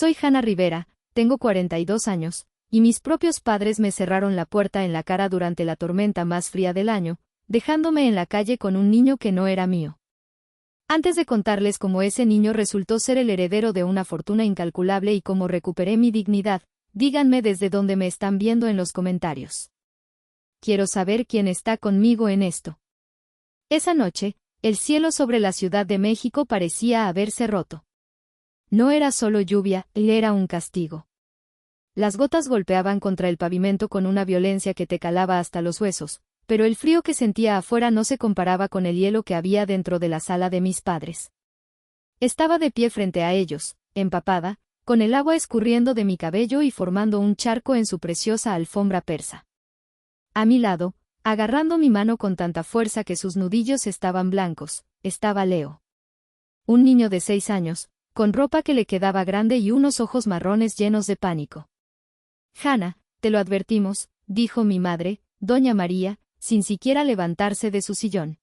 Soy Hannah Rivera, tengo 42 años, y mis propios padres me cerraron la puerta en la cara durante la tormenta más fría del año, dejándome en la calle con un niño que no era mío. Antes de contarles cómo ese niño resultó ser el heredero de una fortuna incalculable y cómo recuperé mi dignidad, díganme desde dónde me están viendo en los comentarios. Quiero saber quién está conmigo en esto. Esa noche, el cielo sobre la Ciudad de México parecía haberse roto. No era solo lluvia, era un castigo. Las gotas golpeaban contra el pavimento con una violencia que te calaba hasta los huesos, pero el frío que sentía afuera no se comparaba con el hielo que había dentro de la sala de mis padres. Estaba de pie frente a ellos, empapada, con el agua escurriendo de mi cabello y formando un charco en su preciosa alfombra persa. A mi lado, agarrando mi mano con tanta fuerza que sus nudillos estaban blancos, estaba Leo. Un niño de 6 años, con ropa que le quedaba grande y unos ojos marrones llenos de pánico. Hannah, te lo advertimos, dijo mi madre, doña María, sin siquiera levantarse de su sillón.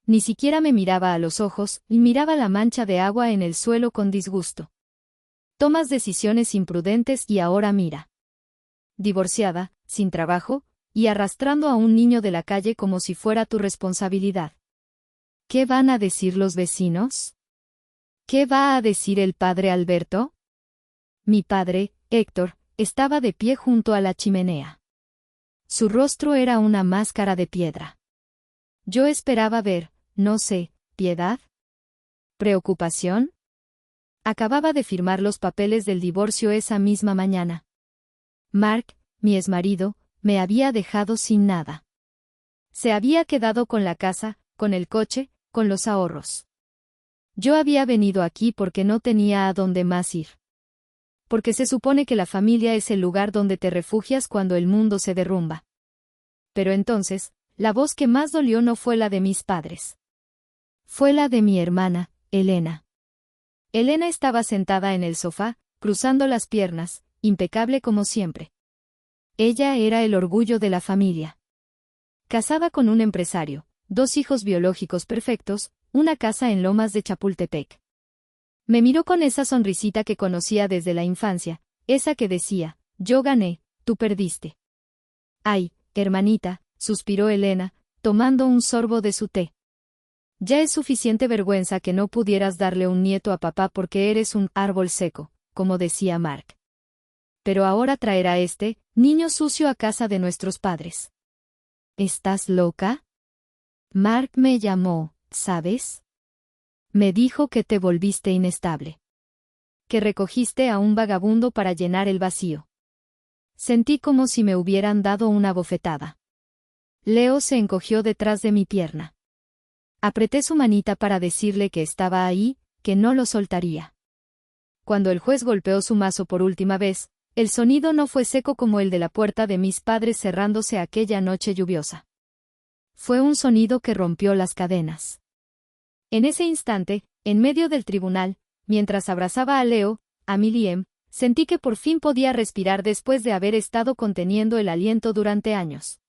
Ni siquiera me miraba a los ojos, y miraba la mancha de agua en el suelo con disgusto. Tomas decisiones imprudentes y ahora mira. Divorciada, sin trabajo, y arrastrando a un niño de la calle como si fuera tu responsabilidad. ¿Qué van a decir los vecinos? ¿Qué va a decir el padre Alberto? Mi padre, Héctor, estaba de pie junto a la chimenea. Su rostro era una máscara de piedra. Yo esperaba ver, no sé, piedad. ¿Preocupación? Acababa de firmar los papeles del divorcio esa misma mañana. Mark, mi exmarido, me había dejado sin nada. Se había quedado con la casa, con el coche, con los ahorros. Yo había venido aquí porque no tenía a dónde más ir. Porque se supone que la familia es el lugar donde te refugias cuando el mundo se derrumba. Pero entonces, la voz que más dolió no fue la de mis padres. Fue la de mi hermana, Elena. Elena estaba sentada en el sofá, cruzando las piernas, impecable como siempre. Ella era el orgullo de la familia. Casada con un empresario, 2 hijos biológicos perfectos, una casa en Lomas de Chapultepec. Me miró con esa sonrisita que conocía desde la infancia, esa que decía, yo gané, tú perdiste. Ay, hermanita, suspiró Elena, tomando un sorbo de su té. Ya es suficiente vergüenza que no pudieras darle un nieto a papá porque eres un árbol seco, como decía Mark. Pero ahora traer a este niño sucio a casa de nuestros padres. ¿Estás loca? Mark me llamó, ¿sabes? Me dijo que te volviste inestable. Que recogiste a un vagabundo para llenar el vacío. Sentí como si me hubieran dado una bofetada. Leo se encogió detrás de mi pierna. Apreté su manita para decirle que estaba ahí, que no lo soltaría. Cuando el juez golpeó su mazo por última vez, el sonido no fue seco como el de la puerta de mis padres cerrándose aquella noche lluviosa. Fue un sonido que rompió las cadenas. En ese instante, en medio del tribunal, mientras abrazaba a Leo, a mi Liam, sentí que por fin podía respirar después de haber estado conteniendo el aliento durante años.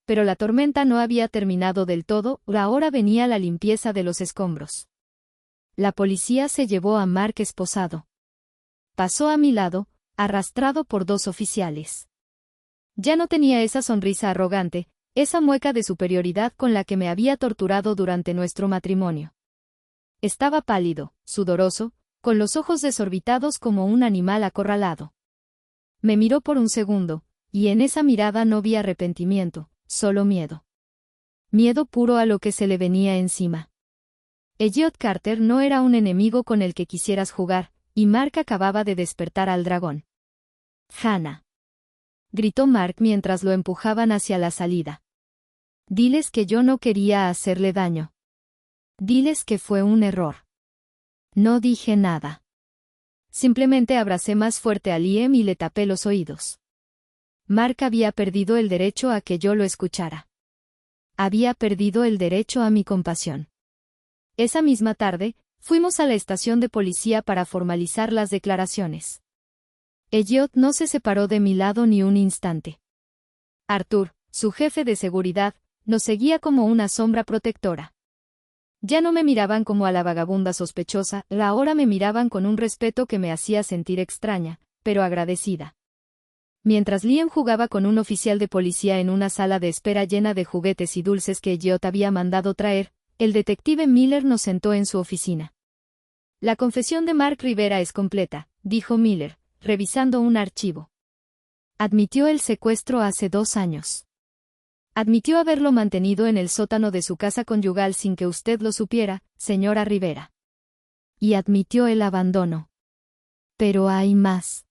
Pero la tormenta no había terminado del todo, ahora venía la limpieza de los escombros. La policía se llevó a Mark esposado. Pasó a mi lado, arrastrado por 2 oficiales. Ya no tenía esa sonrisa arrogante, esa mueca de superioridad con la que me había torturado durante nuestro matrimonio. Estaba pálido, sudoroso, con los ojos desorbitados como un animal acorralado. Me miró por un segundo, y en esa mirada no vi arrepentimiento, solo miedo. Miedo puro a lo que se le venía encima. Elliot Carter no era un enemigo con el que quisieras jugar, y Mark acababa de despertar al dragón. Hannah. Gritó Mark mientras lo empujaban hacia la salida. Diles que yo no quería hacerle daño. Diles que fue un error. No dije nada. Simplemente abracé más fuerte a Liam y le tapé los oídos. Mark había perdido el derecho a que yo lo escuchara. Había perdido el derecho a mi compasión. Esa misma tarde, fuimos a la estación de policía para formalizar las declaraciones. Elliot no se separó de mi lado ni un instante. Arthur, su jefe de seguridad, nos seguía como una sombra protectora. Ya no me miraban como a la vagabunda sospechosa, ahora me miraban con un respeto que me hacía sentir extraña, pero agradecida. Mientras Liam jugaba con un oficial de policía en una sala de espera llena de juguetes y dulces que Elliot había mandado traer, el detective Miller nos sentó en su oficina. La confesión de Mark Rivera es completa, dijo Miller, revisando un archivo. Admitió el secuestro hace 2 años. Admitió haberlo mantenido en el sótano de su casa conyugal sin que usted lo supiera, señora Rivera. Y admitió el abandono. Pero hay más.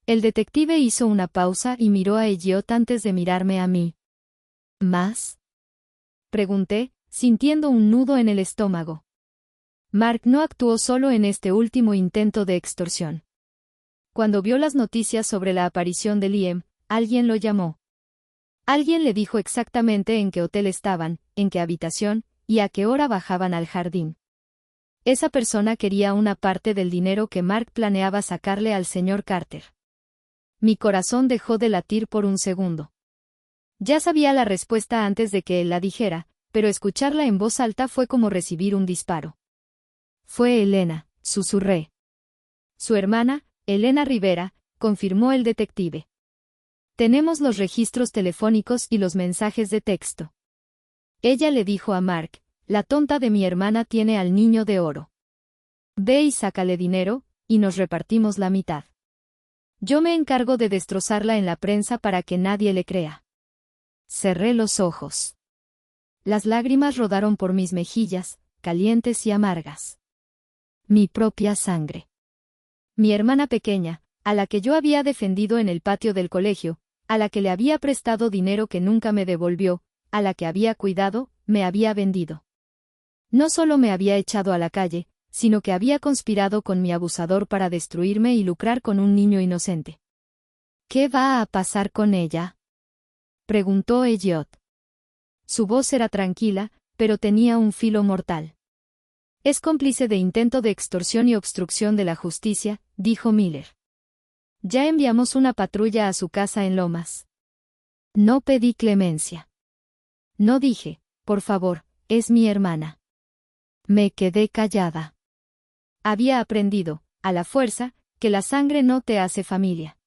El detective hizo una pausa y miró a Elliot antes de mirarme a mí. ¿Más? Pregunté, sintiendo un nudo en el estómago. Mark no actuó solo en este último intento de extorsión. Cuando vio las noticias sobre la aparición de Liam, alguien lo llamó. Alguien le dijo exactamente en qué hotel estaban, en qué habitación, y a qué hora bajaban al jardín. Esa persona quería una parte del dinero que Mark planeaba sacarle al señor Carter. Mi corazón dejó de latir por un segundo. Ya sabía la respuesta antes de que él la dijera, pero escucharla en voz alta fue como recibir un disparo. Fue Elena, susurré. Su hermana, Elena Rivera, confirmó el detective. Tenemos los registros telefónicos y los mensajes de texto. Ella le dijo a Mark, la tonta de mi hermana tiene al niño de oro. Ve y sácale dinero, y nos repartimos la mitad. Yo me encargo de destrozarla en la prensa para que nadie le crea. Cerré los ojos. Las lágrimas rodaron por mis mejillas, calientes y amargas. Mi propia sangre. Mi hermana pequeña, a la que yo había defendido en el patio del colegio, a la que le había prestado dinero que nunca me devolvió, a la que había cuidado, me había vendido. No solo me había echado a la calle, sino que había conspirado con mi abusador para destruirme y lucrar con un niño inocente. ¿Qué va a pasar con ella?, preguntó Elliot. Su voz era tranquila, pero tenía un filo mortal. Es cómplice de intento de extorsión y obstrucción de la justicia, dijo Miller. Ya enviamos una patrulla a su casa en Lomas. No pedí clemencia. No dije, por favor, es mi hermana. Me quedé callada. Había aprendido, a la fuerza, que la sangre no te hace familia.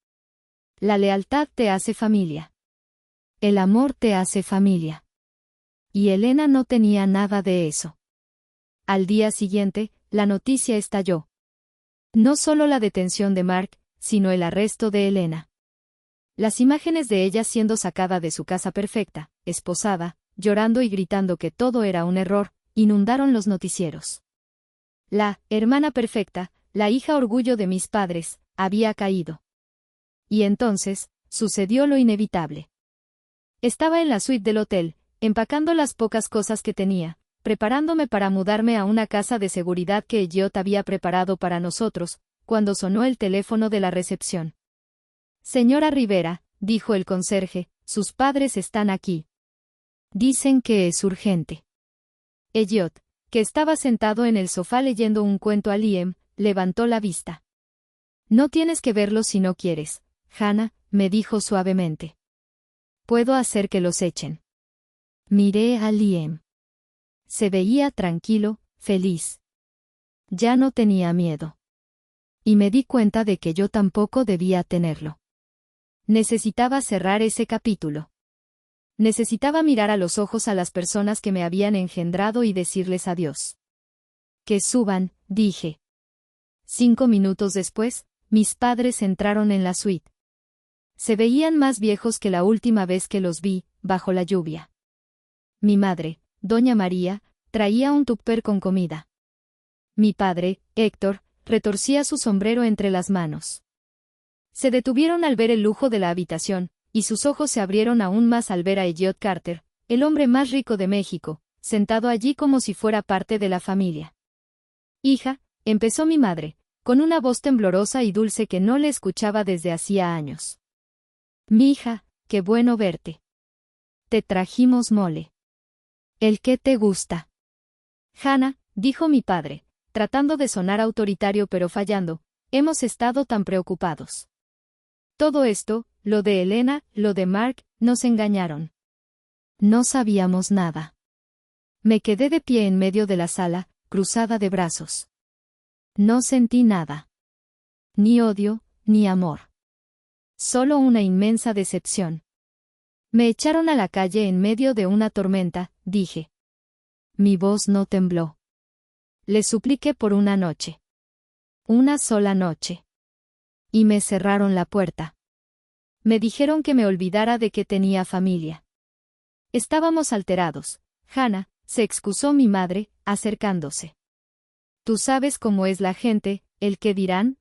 La lealtad te hace familia. El amor te hace familia. Y Elena no tenía nada de eso. Al día siguiente, la noticia estalló. No solo la detención de Mark, sino el arresto de Elena. Las imágenes de ella siendo sacada de su casa perfecta, esposada, llorando y gritando que todo era un error, inundaron los noticieros. La hermana perfecta, la hija orgullo de mis padres, había caído. Y entonces, sucedió lo inevitable. Estaba en la suite del hotel, empacando las pocas cosas que tenía, preparándome para mudarme a una casa de seguridad que Elliot había preparado para nosotros, cuando sonó el teléfono de la recepción. Señora Rivera, dijo el conserje, sus padres están aquí. Dicen que es urgente. Elliot, que estaba sentado en el sofá leyendo un cuento a Liam, levantó la vista. No tienes que verlos si no quieres, Hannah, me dijo suavemente. Puedo hacer que los echen. Miré a Liam. Se veía tranquilo, feliz. Ya no tenía miedo. Y me di cuenta de que yo tampoco debía tenerlo. Necesitaba cerrar ese capítulo. Necesitaba mirar a los ojos a las personas que me habían engendrado y decirles adiós. Que suban, dije. 5 minutos después, mis padres entraron en la suite. Se veían más viejos que la última vez que los vi, bajo la lluvia. Mi madre, doña María, traía un tupper con comida. Mi padre, Héctor, retorcía su sombrero entre las manos. Se detuvieron al ver el lujo de la habitación, y sus ojos se abrieron aún más al ver a Elliot Carter, el hombre más rico de México, sentado allí como si fuera parte de la familia. Hija, empezó mi madre, con una voz temblorosa y dulce que no le escuchaba desde hacía años. Mi hija, qué bueno verte. Te trajimos mole. ¿El qué te gusta? Hannah, dijo mi padre, tratando de sonar autoritario pero fallando, hemos estado tan preocupados. Todo esto, lo de Elena, lo de Mark, nos engañaron. No sabíamos nada. Me quedé de pie en medio de la sala, cruzada de brazos. No sentí nada. Ni odio, ni amor. Solo una inmensa decepción. Me echaron a la calle en medio de una tormenta, dije. Mi voz no tembló. Le supliqué por una noche. Una sola noche. Y me cerraron la puerta. Me dijeron que me olvidara de que tenía familia. Estábamos alterados. Hannah, se excusó mi madre, acercándose. Tú sabes cómo es la gente, ¿el qué dirán?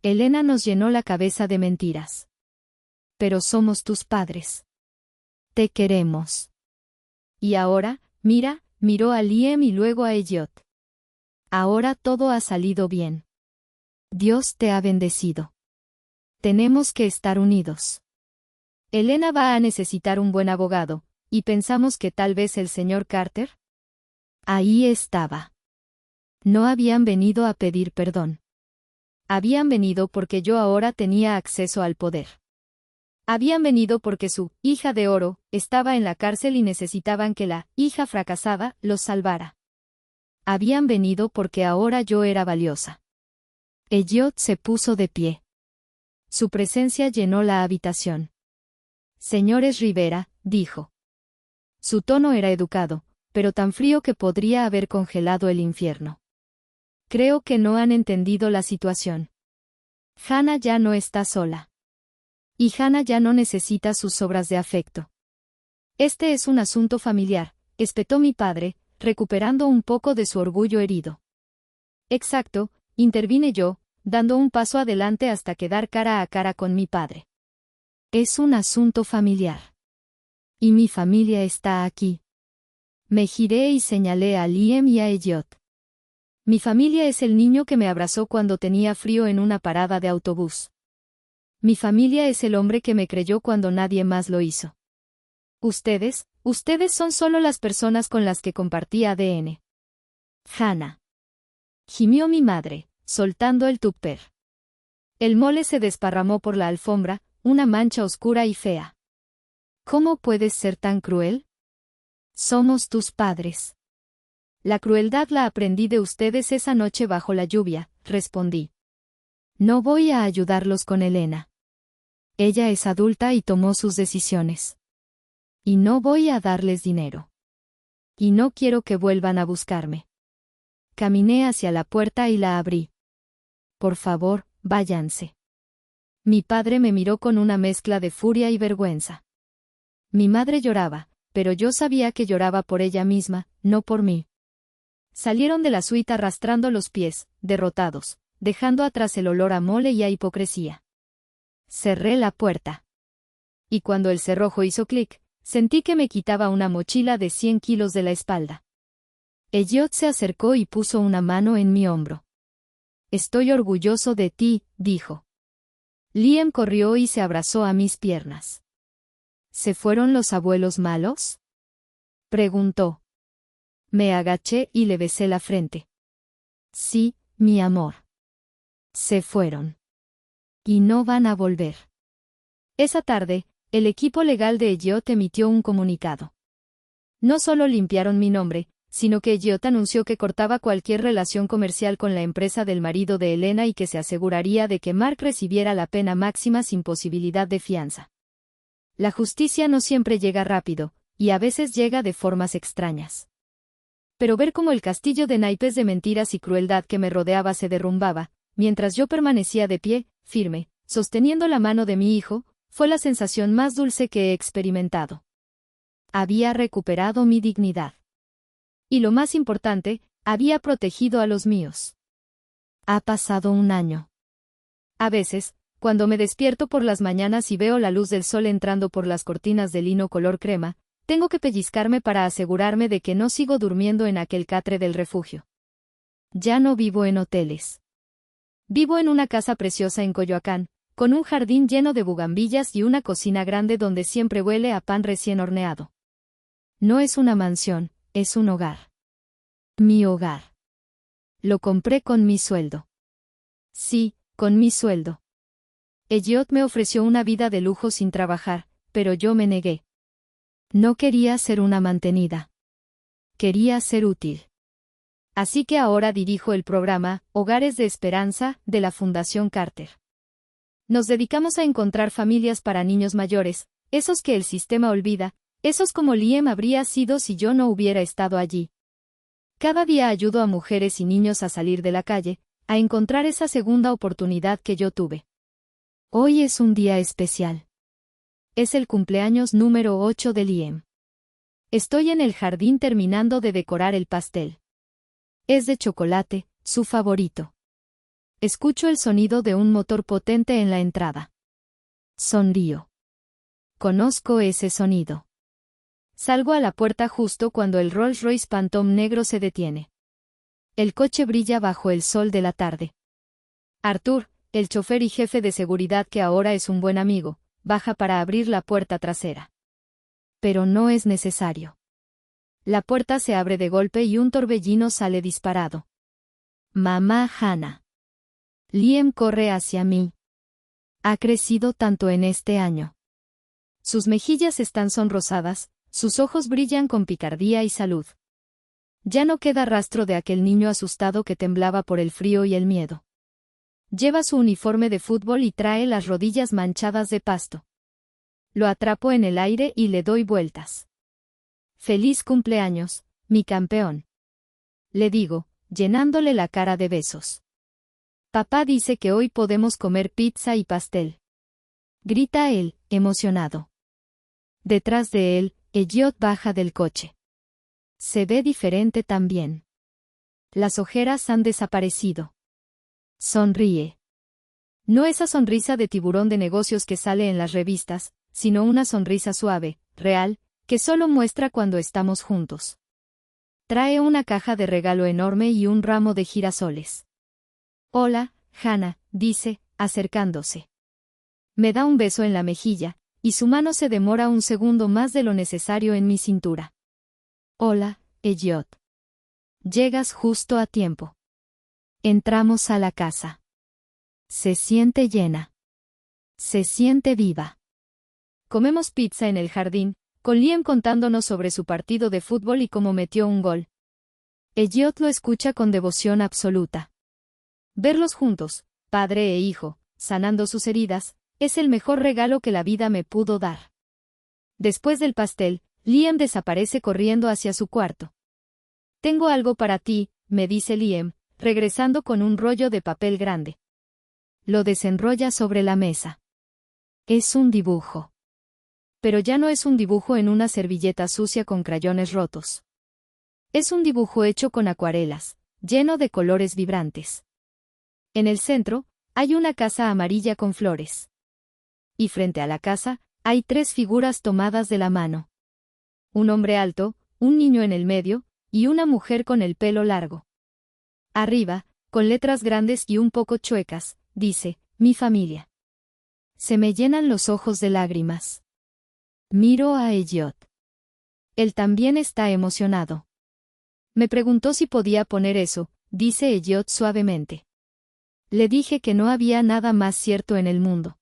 Elena nos llenó la cabeza de mentiras. Pero somos tus padres. Te queremos. Y ahora, mira, miró a Liam y luego a Elliot. Ahora todo ha salido bien. Dios te ha bendecido. Tenemos que estar unidos. Elena va a necesitar un buen abogado, y pensamos que tal vez el señor Carter. Ahí estaba. No habían venido a pedir perdón. Habían venido porque yo ahora tenía acceso al poder. Habían venido porque su hija de oro estaba en la cárcel y necesitaban que la hija fracasada los salvara. Habían venido porque ahora yo era valiosa. Elliot se puso de pie. Su presencia llenó la habitación. Señores Rivera, dijo. Su tono era educado, pero tan frío que podría haber congelado el infierno. Creo que no han entendido la situación. Hannah ya no está sola. Y Hannah ya no necesita sus obras de afecto. Este es un asunto familiar, espetó mi padre, recuperando un poco de su orgullo herido. Exacto, intervine yo, dando un paso adelante hasta quedar cara a cara con mi padre. Es un asunto familiar. Y mi familia está aquí. Me giré y señalé a Liam y a Elliot. Mi familia es el niño que me abrazó cuando tenía frío en una parada de autobús. Mi familia es el hombre que me creyó cuando nadie más lo hizo. Ustedes son solo las personas con las que compartí ADN. Hannah. Gimió mi madre, soltando el tupper. El mole se desparramó por la alfombra, una mancha oscura y fea. ¿Cómo puedes ser tan cruel? Somos tus padres. La crueldad la aprendí de ustedes esa noche bajo la lluvia, respondí. No voy a ayudarlos con Elena. Ella es adulta y tomó sus decisiones. Y no voy a darles dinero. Y no quiero que vuelvan a buscarme. Caminé hacia la puerta y la abrí. Por favor, váyanse. Mi padre me miró con una mezcla de furia y vergüenza. Mi madre lloraba, pero yo sabía que lloraba por ella misma, no por mí. Salieron de la suite arrastrando los pies, derrotados, dejando atrás el olor a mole y a hipocresía. Cerré la puerta. Y cuando el cerrojo hizo clic, sentí que me quitaba una mochila de 100 kilos de la espalda. Elliot se acercó y puso una mano en mi hombro. Estoy orgulloso de ti, dijo. Liam corrió y se abrazó a mis piernas. ¿Se fueron los abuelos malos? Preguntó. Me agaché y le besé la frente. Sí, mi amor. Se fueron. Y no van a volver. Esa tarde, el equipo legal de Elliot emitió un comunicado. No solo limpiaron mi nombre, sino que Elliot anunció que cortaba cualquier relación comercial con la empresa del marido de Elena y que se aseguraría de que Mark recibiera la pena máxima sin posibilidad de fianza. La justicia no siempre llega rápido, y a veces llega de formas extrañas. Pero ver cómo el castillo de naipes de mentiras y crueldad que me rodeaba se derrumbaba, mientras yo permanecía de pie, firme, sosteniendo la mano de mi hijo, fue la sensación más dulce que he experimentado. Había recuperado mi dignidad. Y lo más importante, había protegido a los míos. Ha pasado un año. A veces, cuando me despierto por las mañanas y veo la luz del sol entrando por las cortinas de lino color crema, tengo que pellizcarme para asegurarme de que no sigo durmiendo en aquel catre del refugio. Ya no vivo en hoteles. Vivo en una casa preciosa en Coyoacán, con un jardín lleno de bugambillas y una cocina grande donde siempre huele a pan recién horneado. No es una mansión, es un hogar. Mi hogar. Lo compré con mi sueldo. Sí, con mi sueldo. Elliot me ofreció una vida de lujo sin trabajar, pero yo me negué. No quería ser una mantenida. quería ser útil. Así que ahora dirijo el programa Hogares de Esperanza de la Fundación Carter. Nos dedicamos a encontrar familias para niños mayores, esos que el sistema olvida, esos como Liam habría sido si yo no hubiera estado allí. Cada día ayudo a mujeres y niños a salir de la calle, a encontrar esa segunda oportunidad que yo tuve. Hoy es un día especial. Es el cumpleaños número 8 de Liam. Estoy en el jardín terminando de decorar el pastel. Es de chocolate, su favorito. Escucho el sonido de un motor potente en la entrada. Sonrío. Conozco ese sonido. Salgo a la puerta justo cuando el Rolls-Royce Phantom negro se detiene. El coche brilla bajo el sol de la tarde. Arthur, el chofer y jefe de seguridad que ahora es un buen amigo, baja para abrir la puerta trasera. Pero no es necesario. La puerta se abre de golpe y un torbellino sale disparado. Mamá Hannah. Liam corre hacia mí. Ha crecido tanto en este año. Sus mejillas están sonrosadas, sus ojos brillan con picardía y salud. Ya no queda rastro de aquel niño asustado que temblaba por el frío y el miedo. Lleva su uniforme de fútbol y trae las rodillas manchadas de pasto. Lo atrapo en el aire y le doy vueltas. Feliz cumpleaños, mi campeón. Le digo, llenándole la cara de besos. Papá dice que hoy podemos comer pizza y pastel. Grita él, emocionado. Detrás de él, Elliot baja del coche. Se ve diferente también. Las ojeras han desaparecido. Sonríe. No esa sonrisa de tiburón de negocios que sale en las revistas, sino una sonrisa suave, real, que solo muestra cuando estamos juntos. Trae una caja de regalo enorme y un ramo de girasoles. Hola, Hannah, dice, acercándose. Me da un beso en la mejilla, y su mano se demora un segundo más de lo necesario en mi cintura. Hola, Elliot. Llegas justo a tiempo. Entramos a la casa. Se siente llena. Se siente viva. Comemos pizza en el jardín, con Liam contándonos sobre su partido de fútbol y cómo metió un gol. Elliot lo escucha con devoción absoluta. Verlos juntos, padre e hijo, sanando sus heridas, es el mejor regalo que la vida me pudo dar. Después del pastel, Liam desaparece corriendo hacia su cuarto. Tengo algo para ti, me dice Liam, regresando con un rollo de papel grande. Lo desenrolla sobre la mesa. Es un dibujo. Pero ya no es un dibujo en una servilleta sucia con crayones rotos. Es un dibujo hecho con acuarelas, lleno de colores vibrantes. En el centro, hay una casa amarilla con flores. Y frente a la casa, hay 3 figuras tomadas de la mano. Un hombre alto, un niño en el medio, y una mujer con el pelo largo. Arriba, con letras grandes y un poco chuecas, dice, mi familia. Se me llenan los ojos de lágrimas. Miro a Elliot. Él también está emocionado. Me preguntó si podía poner eso, dice Elliot suavemente. Le dije que no había nada más cierto en el mundo.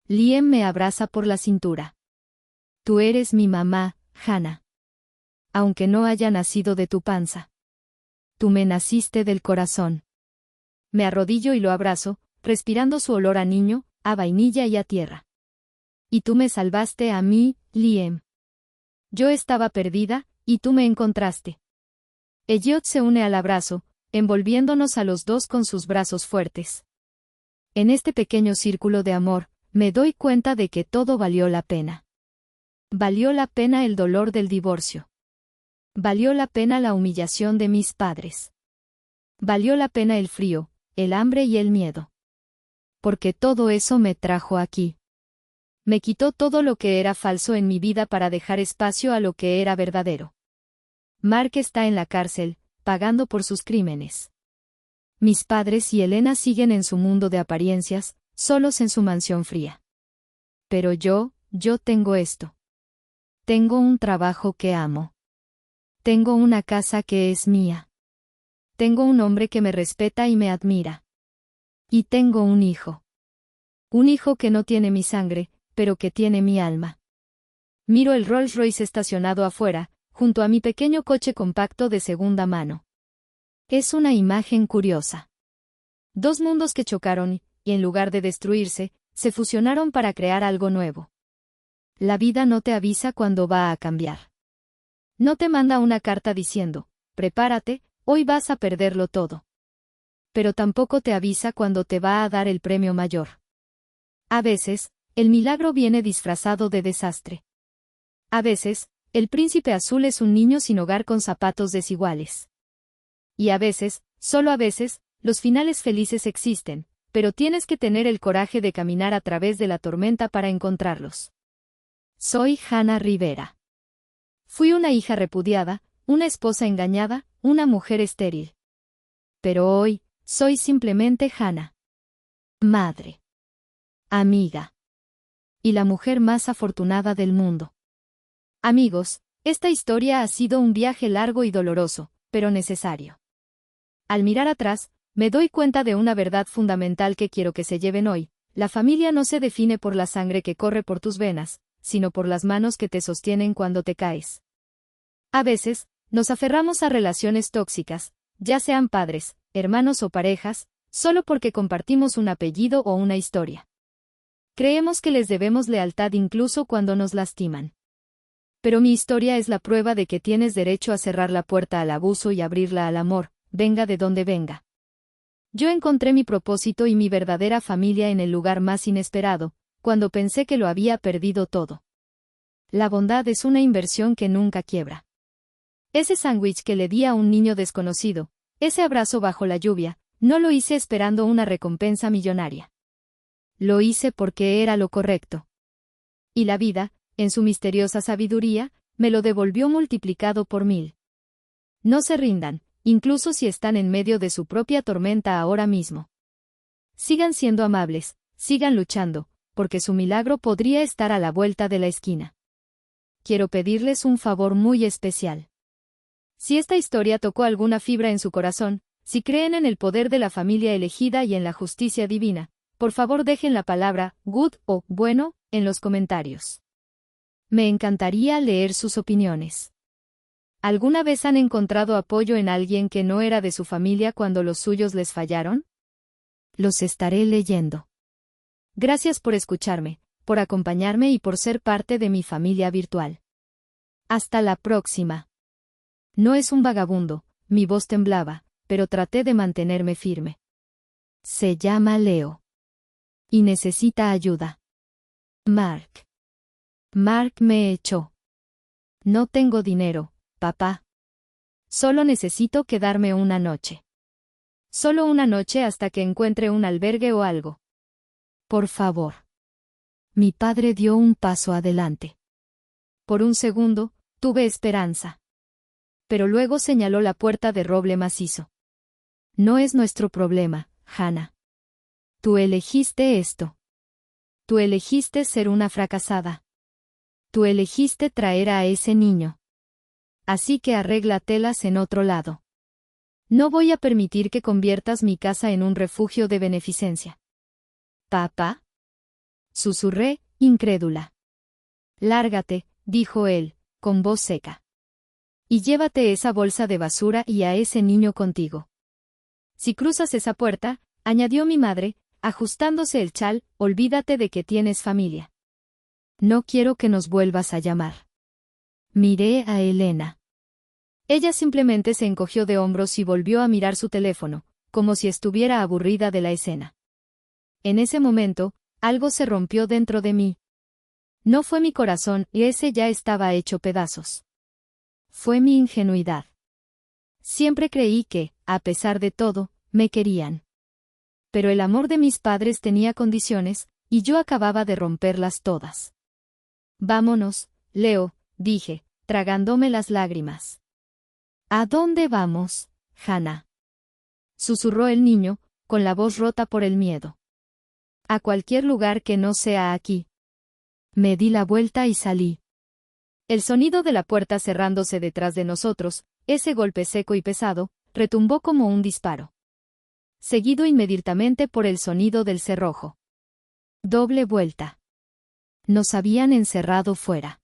Liam me abraza por la cintura. Tú eres mi mamá, Hannah. Aunque no haya nacido de tu panza. Tú me naciste del corazón. Me arrodillo y lo abrazo, respirando su olor a niño, a vainilla y a tierra. Y tú me salvaste a mí, Liam. Yo estaba perdida, y tú me encontraste. Elliot se une al abrazo, envolviéndonos a los dos con sus brazos fuertes. En este pequeño círculo de amor, me doy cuenta de que todo valió la pena. Valió la pena el dolor del divorcio. Valió la pena la humillación de mis padres. Valió la pena el frío, el hambre y el miedo. Porque todo eso me trajo aquí. Me quitó todo lo que era falso en mi vida para dejar espacio a lo que era verdadero. Mark está en la cárcel, pagando por sus crímenes. Mis padres y Elena siguen en su mundo de apariencias, solos en su mansión fría. Pero yo tengo esto. Tengo un trabajo que amo. Tengo una casa que es mía. Tengo un hombre que me respeta y me admira. Y tengo un hijo. Un hijo que no tiene mi sangre, pero que tiene mi alma. Miro el Rolls Royce estacionado afuera, junto a mi pequeño coche compacto de segunda mano. Es una imagen curiosa. Dos mundos que chocaron y, en lugar de destruirse, se fusionaron para crear algo nuevo. La vida no te avisa cuando va a cambiar. No te manda una carta diciendo, prepárate, hoy vas a perderlo todo. Pero tampoco te avisa cuando te va a dar el premio mayor. A veces, el milagro viene disfrazado de desastre. A veces, el príncipe azul es un niño sin hogar con zapatos desiguales. Y a veces, solo a veces, los finales felices existen, pero tienes que tener el coraje de caminar a través de la tormenta para encontrarlos. Soy Hannah Rivera. Fui una hija repudiada, una esposa engañada, una mujer estéril. Pero hoy, soy simplemente Hannah. Madre. Amiga. Y la mujer más afortunada del mundo. Amigos, esta historia ha sido un viaje largo y doloroso, pero necesario. Al mirar atrás, me doy cuenta de una verdad fundamental que quiero que se lleven hoy: la familia no se define por la sangre que corre por tus venas, sino por las manos que te sostienen cuando te caes. A veces, nos aferramos a relaciones tóxicas, ya sean padres, hermanos o parejas, solo porque compartimos un apellido o una historia. Creemos que les debemos lealtad incluso cuando nos lastiman. Pero mi historia es la prueba de que tienes derecho a cerrar la puerta al abuso y abrirla al amor, venga de donde venga. Yo encontré mi propósito y mi verdadera familia en el lugar más inesperado, cuando pensé que lo había perdido todo. La bondad es una inversión que nunca quiebra. Ese sándwich que le di a un niño desconocido, ese abrazo bajo la lluvia, no lo hice esperando una recompensa millonaria. Lo hice porque era lo correcto. Y la vida, en su misteriosa sabiduría, me lo devolvió multiplicado por 1000. No se rindan, incluso si están en medio de su propia tormenta ahora mismo. Sigan siendo amables, sigan luchando, porque su milagro podría estar a la vuelta de la esquina. Quiero pedirles un favor muy especial. Si esta historia tocó alguna fibra en su corazón, si creen en el poder de la familia elegida y en la justicia divina, por favor dejen la palabra good o bueno en los comentarios. Me encantaría leer sus opiniones. ¿Alguna vez han encontrado apoyo en alguien que no era de su familia cuando los suyos les fallaron? Los estaré leyendo. Gracias por escucharme, por acompañarme y por ser parte de mi familia virtual. Hasta la próxima. No es un vagabundo, mi voz temblaba, pero traté de mantenerme firme. Se llama Leo. Y necesita ayuda. Mark. Mark me echó. No tengo dinero, papá. Solo necesito quedarme una noche. Solo una noche hasta que encuentre un albergue o algo. Por favor. Mi padre dio un paso adelante. Por un segundo, tuve esperanza. Pero luego señaló la puerta de roble macizo. No es nuestro problema, Hannah. Tú elegiste esto. Tú elegiste ser una fracasada. Tú elegiste traer a ese niño. Así que arréglatelas en otro lado. No voy a permitir que conviertas mi casa en un refugio de beneficencia. ¿Papá? Susurré, incrédula. Lárgate, dijo él, con voz seca. Y llévate esa bolsa de basura y a ese niño contigo. Si cruzas esa puerta, añadió mi madre, ajustándose el chal, olvídate de que tienes familia. No quiero que nos vuelvas a llamar. Miré a Elena. Ella simplemente se encogió de hombros y volvió a mirar su teléfono, como si estuviera aburrida de la escena. En ese momento, algo se rompió dentro de mí. No fue mi corazón, y ese ya estaba hecho pedazos. Fue mi ingenuidad. Siempre creí que, a pesar de todo, me querían. Pero el amor de mis padres tenía condiciones, y yo acababa de romperlas todas. Vámonos, Leo, dije, tragándome las lágrimas. ¿A dónde vamos, Hannah? Susurró el niño, con la voz rota por el miedo. A cualquier lugar que no sea aquí. Me di la vuelta y salí. El sonido de la puerta cerrándose detrás de nosotros, ese golpe seco y pesado, retumbó como un disparo. Seguido inmediatamente por el sonido del cerrojo. Doble vuelta. Nos habían encerrado fuera.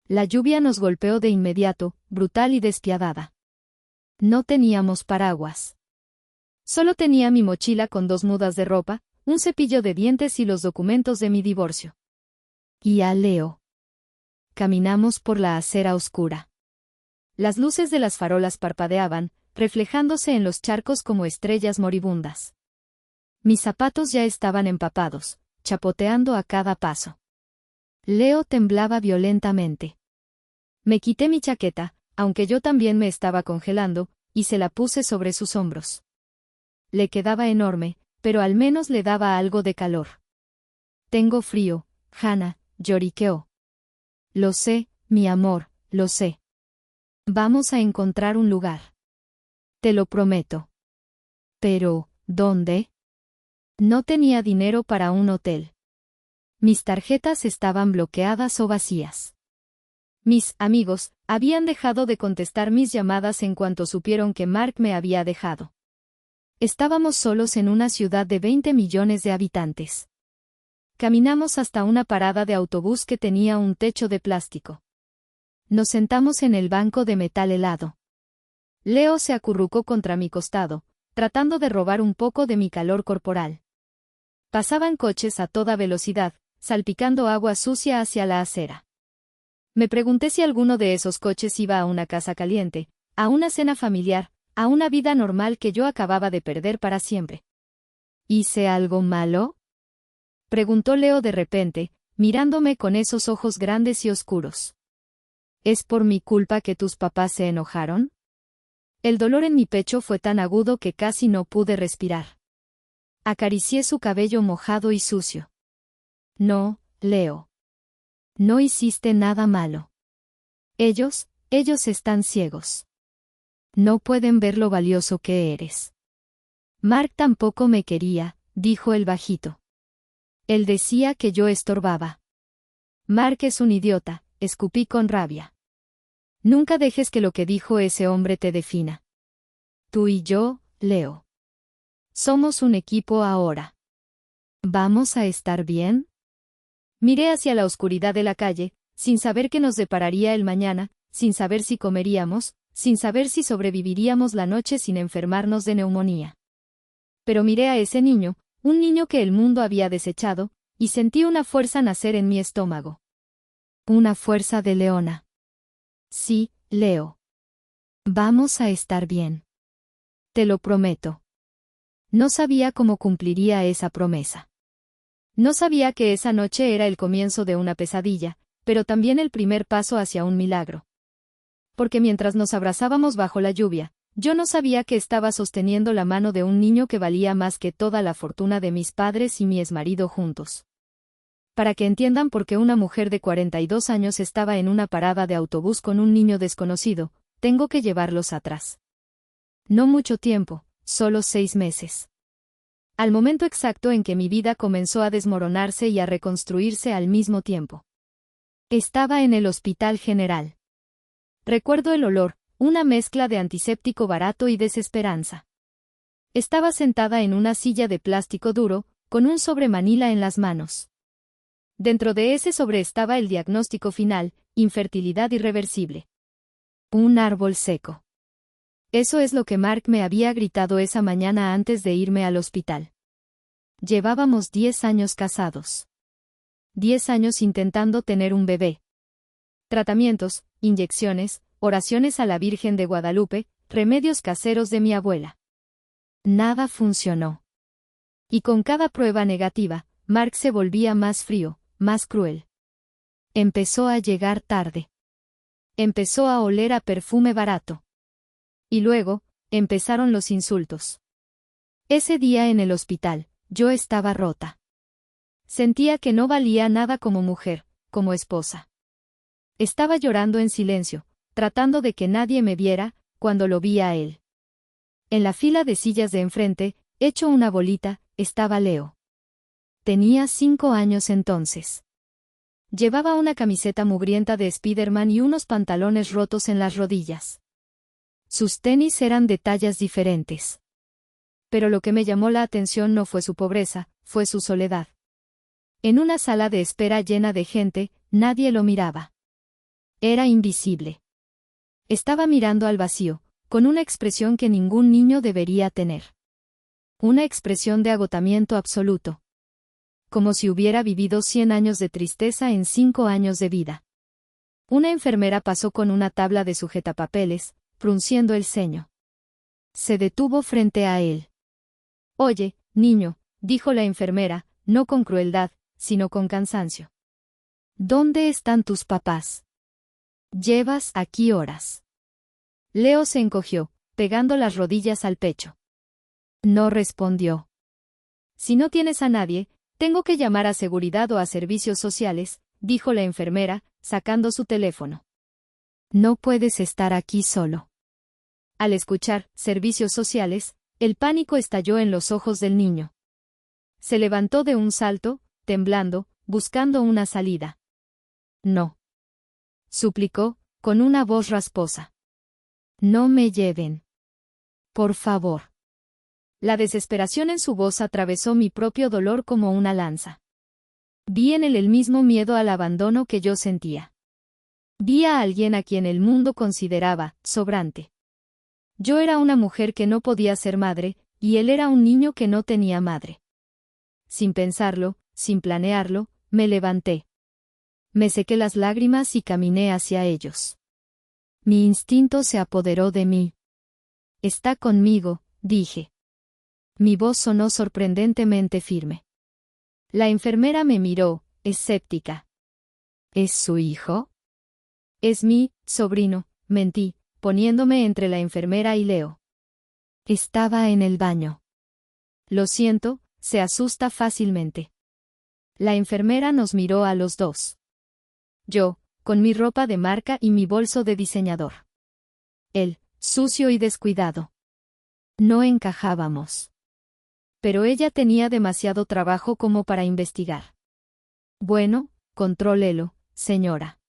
La lluvia nos golpeó de inmediato, brutal y despiadada. No teníamos paraguas. Solo tenía mi mochila con 2 mudas de ropa, un cepillo de dientes y los documentos de mi divorcio. Y a Leo. Caminamos por la acera oscura. Las luces de las farolas parpadeaban, reflejándose en los charcos como estrellas moribundas. Mis zapatos ya estaban empapados, chapoteando a cada paso. Leo temblaba violentamente. Me quité mi chaqueta, aunque yo también me estaba congelando, y se la puse sobre sus hombros. Le quedaba enorme, pero al menos le daba algo de calor. Tengo frío, Hannah, lloriqueó. Lo sé, mi amor, lo sé. Vamos a encontrar un lugar. Te lo prometo. Pero, ¿dónde? No tenía dinero para un hotel. Mis tarjetas estaban bloqueadas o vacías. Mis amigos habían dejado de contestar mis llamadas en cuanto supieron que Mark me había dejado. Estábamos solos en una ciudad de 20 millones de habitantes. Caminamos hasta una parada de autobús que tenía un techo de plástico. Nos sentamos en el banco de metal helado. Leo se acurrucó contra mi costado, tratando de robar un poco de mi calor corporal. Pasaban coches a toda velocidad, salpicando agua sucia hacia la acera. Me pregunté si alguno de esos coches iba a una casa caliente, a una cena familiar, a una vida normal que yo acababa de perder para siempre. ¿Hice algo malo? Preguntó Leo de repente, mirándome con esos ojos grandes y oscuros. ¿Es por mi culpa que tus papás se enojaron? El dolor en mi pecho fue tan agudo que casi no pude respirar. Acaricié su cabello mojado y sucio. No, Leo. No hiciste nada malo. Ellos están ciegos. No pueden ver lo valioso que eres. Mark tampoco me quería, dijo el bajito. Él decía que yo estorbaba. Mark es un idiota, escupí con rabia. Nunca dejes que lo que dijo ese hombre te defina. Tú y yo, Leo. Somos un equipo ahora. ¿Vamos a estar bien? Miré hacia la oscuridad de la calle, sin saber qué nos depararía el mañana, sin saber si comeríamos, sin saber si sobreviviríamos la noche sin enfermarnos de neumonía. Pero miré a ese niño, un niño que el mundo había desechado, y sentí una fuerza nacer en mi estómago. Una fuerza de leona. Sí, Leo. Vamos a estar bien. Te lo prometo. No sabía cómo cumpliría esa promesa. No sabía que esa noche era el comienzo de una pesadilla, pero también el primer paso hacia un milagro. Porque mientras nos abrazábamos bajo la lluvia, yo no sabía que estaba sosteniendo la mano de un niño que valía más que toda la fortuna de mis padres y mi exmarido juntos. Para que entiendan por qué una mujer de 42 años estaba en una parada de autobús con un niño desconocido, tengo que llevarlos atrás. No mucho tiempo, solo 6 meses. Al momento exacto en que mi vida comenzó a desmoronarse y a reconstruirse al mismo tiempo. Estaba en el Hospital General. Recuerdo el olor, una mezcla de antiséptico barato y desesperanza. Estaba sentada en una silla de plástico duro, con un sobre manila en las manos. Dentro de ese sobre estaba el diagnóstico final, infertilidad irreversible. Un árbol seco. Eso es lo que Mark me había gritado esa mañana antes de irme al hospital. Llevábamos 10 años casados. 10 años intentando tener un bebé. Tratamientos, inyecciones, oraciones a la Virgen de Guadalupe, remedios caseros de mi abuela. Nada funcionó. Y con cada prueba negativa, Mark se volvía más frío, más cruel. Empezó a llegar tarde. Empezó a oler a perfume barato. Y luego, empezaron los insultos. Ese día en el hospital, yo estaba rota. Sentía que no valía nada como mujer, como esposa. Estaba llorando en silencio, tratando de que nadie me viera, cuando lo vi a él. En la fila de sillas de enfrente, hecho una bolita, estaba Leo. Tenía 5 años entonces. Llevaba una camiseta mugrienta de Spiderman y unos pantalones rotos en las rodillas. Sus tenis eran de tallas diferentes. Pero lo que me llamó la atención no fue su pobreza, fue su soledad. En una sala de espera llena de gente, nadie lo miraba. Era invisible. Estaba mirando al vacío, con una expresión que ningún niño debería tener. Una expresión de agotamiento absoluto. Como si hubiera vivido 100 años de tristeza en 5 años de vida. Una enfermera pasó con una tabla de sujetapapeles, frunciendo el ceño. Se detuvo frente a él. «Oye, niño», dijo la enfermera, no con crueldad, sino con cansancio. «¿Dónde están tus papás? Llevas aquí horas». Leo se encogió, pegando las rodillas al pecho. No respondió. «Si no tienes a nadie, tengo que llamar a seguridad o a servicios sociales», dijo la enfermera, sacando su teléfono. «No puedes estar aquí solo». Al escuchar «servicios sociales», el pánico estalló en los ojos del niño. Se levantó de un salto, temblando, buscando una salida. «No», suplicó, con una voz rasposa. «No me lleven. Por favor». La desesperación en su voz atravesó mi propio dolor como una lanza. Vi en él el mismo miedo al abandono que yo sentía. Vi a alguien a quien el mundo consideraba sobrante. Yo era una mujer que no podía ser madre, y él era un niño que no tenía madre. Sin pensarlo, sin planearlo, me levanté. Me sequé las lágrimas y caminé hacia ellos. Mi instinto se apoderó de mí. «Está conmigo», dije. Mi voz sonó sorprendentemente firme. La enfermera me miró, escéptica. «¿Es su hijo?» «Es mi sobrino», mentí, poniéndome entre la enfermera y Leo. «Estaba en el baño». «Lo siento», se asusta fácilmente. La enfermera nos miró a los dos. Yo, con mi ropa de marca y mi bolso de diseñador. Él, sucio y descuidado. No encajábamos. Pero ella tenía demasiado trabajo como para investigar. «Bueno», contrólelo, señora.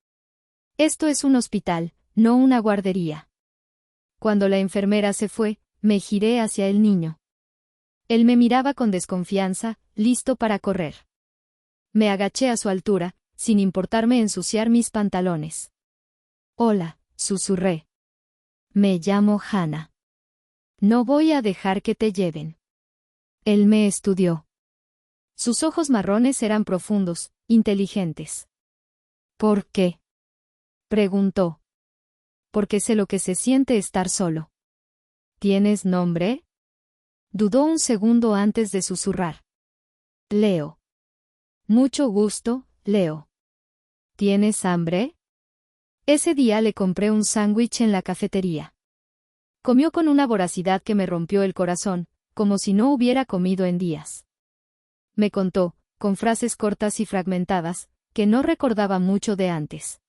«Esto es un hospital, no una guardería». Cuando la enfermera se fue, me giré hacia el niño. Él me miraba con desconfianza, listo para correr. Me agaché a su altura, sin importarme ensuciar mis pantalones. «Hola», susurré. «Me llamo Hannah. No voy a dejar que te lleven». Él me estudió. Sus ojos marrones eran profundos, inteligentes. «¿Por qué?», preguntó. «Porque sé lo que se siente estar solo». «¿Tienes nombre?». Dudó un segundo antes de susurrar. «Leo». «Mucho gusto, Leo». «¿Tienes hambre?». Ese día le compré un sándwich en la cafetería. Comió con una voracidad que me rompió el corazón, como si no hubiera comido en días. Me contó, con frases cortas y fragmentadas, que no recordaba mucho de antes.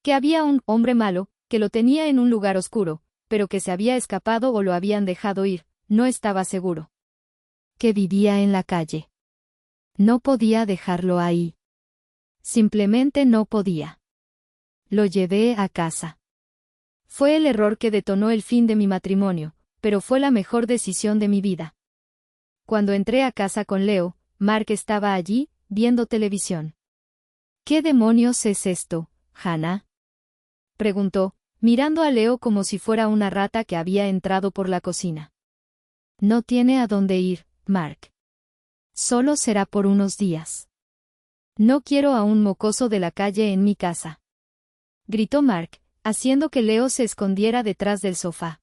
Que había un hombre malo, que lo tenía en un lugar oscuro, pero que se había escapado o lo habían dejado ir, no estaba seguro. Que vivía en la calle. No podía dejarlo ahí. Simplemente no podía. Lo llevé a casa. Fue el error que detonó el fin de mi matrimonio, pero fue la mejor decisión de mi vida. Cuando entré a casa con Leo, Mark estaba allí, viendo televisión. «¿Qué demonios es esto, Hannah?», preguntó, mirando a Leo como si fuera una rata que había entrado por la cocina. «No tiene a dónde ir, Mark. Solo será por unos días. No quiero a un mocoso de la calle en mi casa», gritó Mark, haciendo que Leo se escondiera detrás del sofá.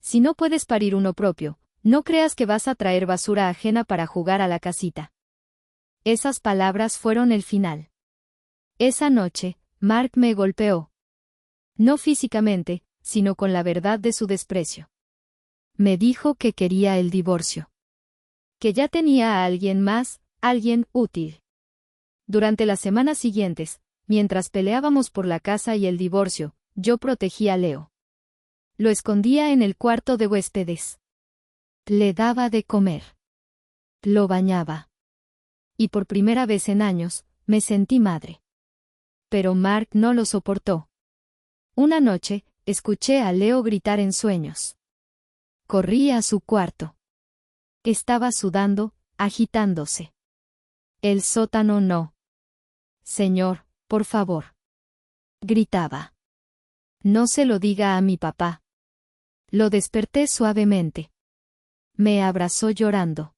«Si no puedes parir uno propio, no creas que vas a traer basura ajena para jugar a la casita». Esas palabras fueron el final. Esa noche, Mark me golpeó. No físicamente, sino con la verdad de su desprecio. Me dijo que quería el divorcio. Que ya tenía a alguien más, alguien útil. Durante las semanas siguientes, mientras peleábamos por la casa y el divorcio, yo protegí a Leo. Lo escondía en el cuarto de huéspedes. Le daba de comer. Lo bañaba. Y por primera vez en años, me sentí madre. Pero Mark no lo soportó. Una noche, escuché a Leo gritar en sueños. Corrí a su cuarto. Estaba sudando, agitándose. «El sótano no. Señor, por favor». gritaba. No se lo diga a mi papá. Lo desperté suavemente. Me abrazó llorando.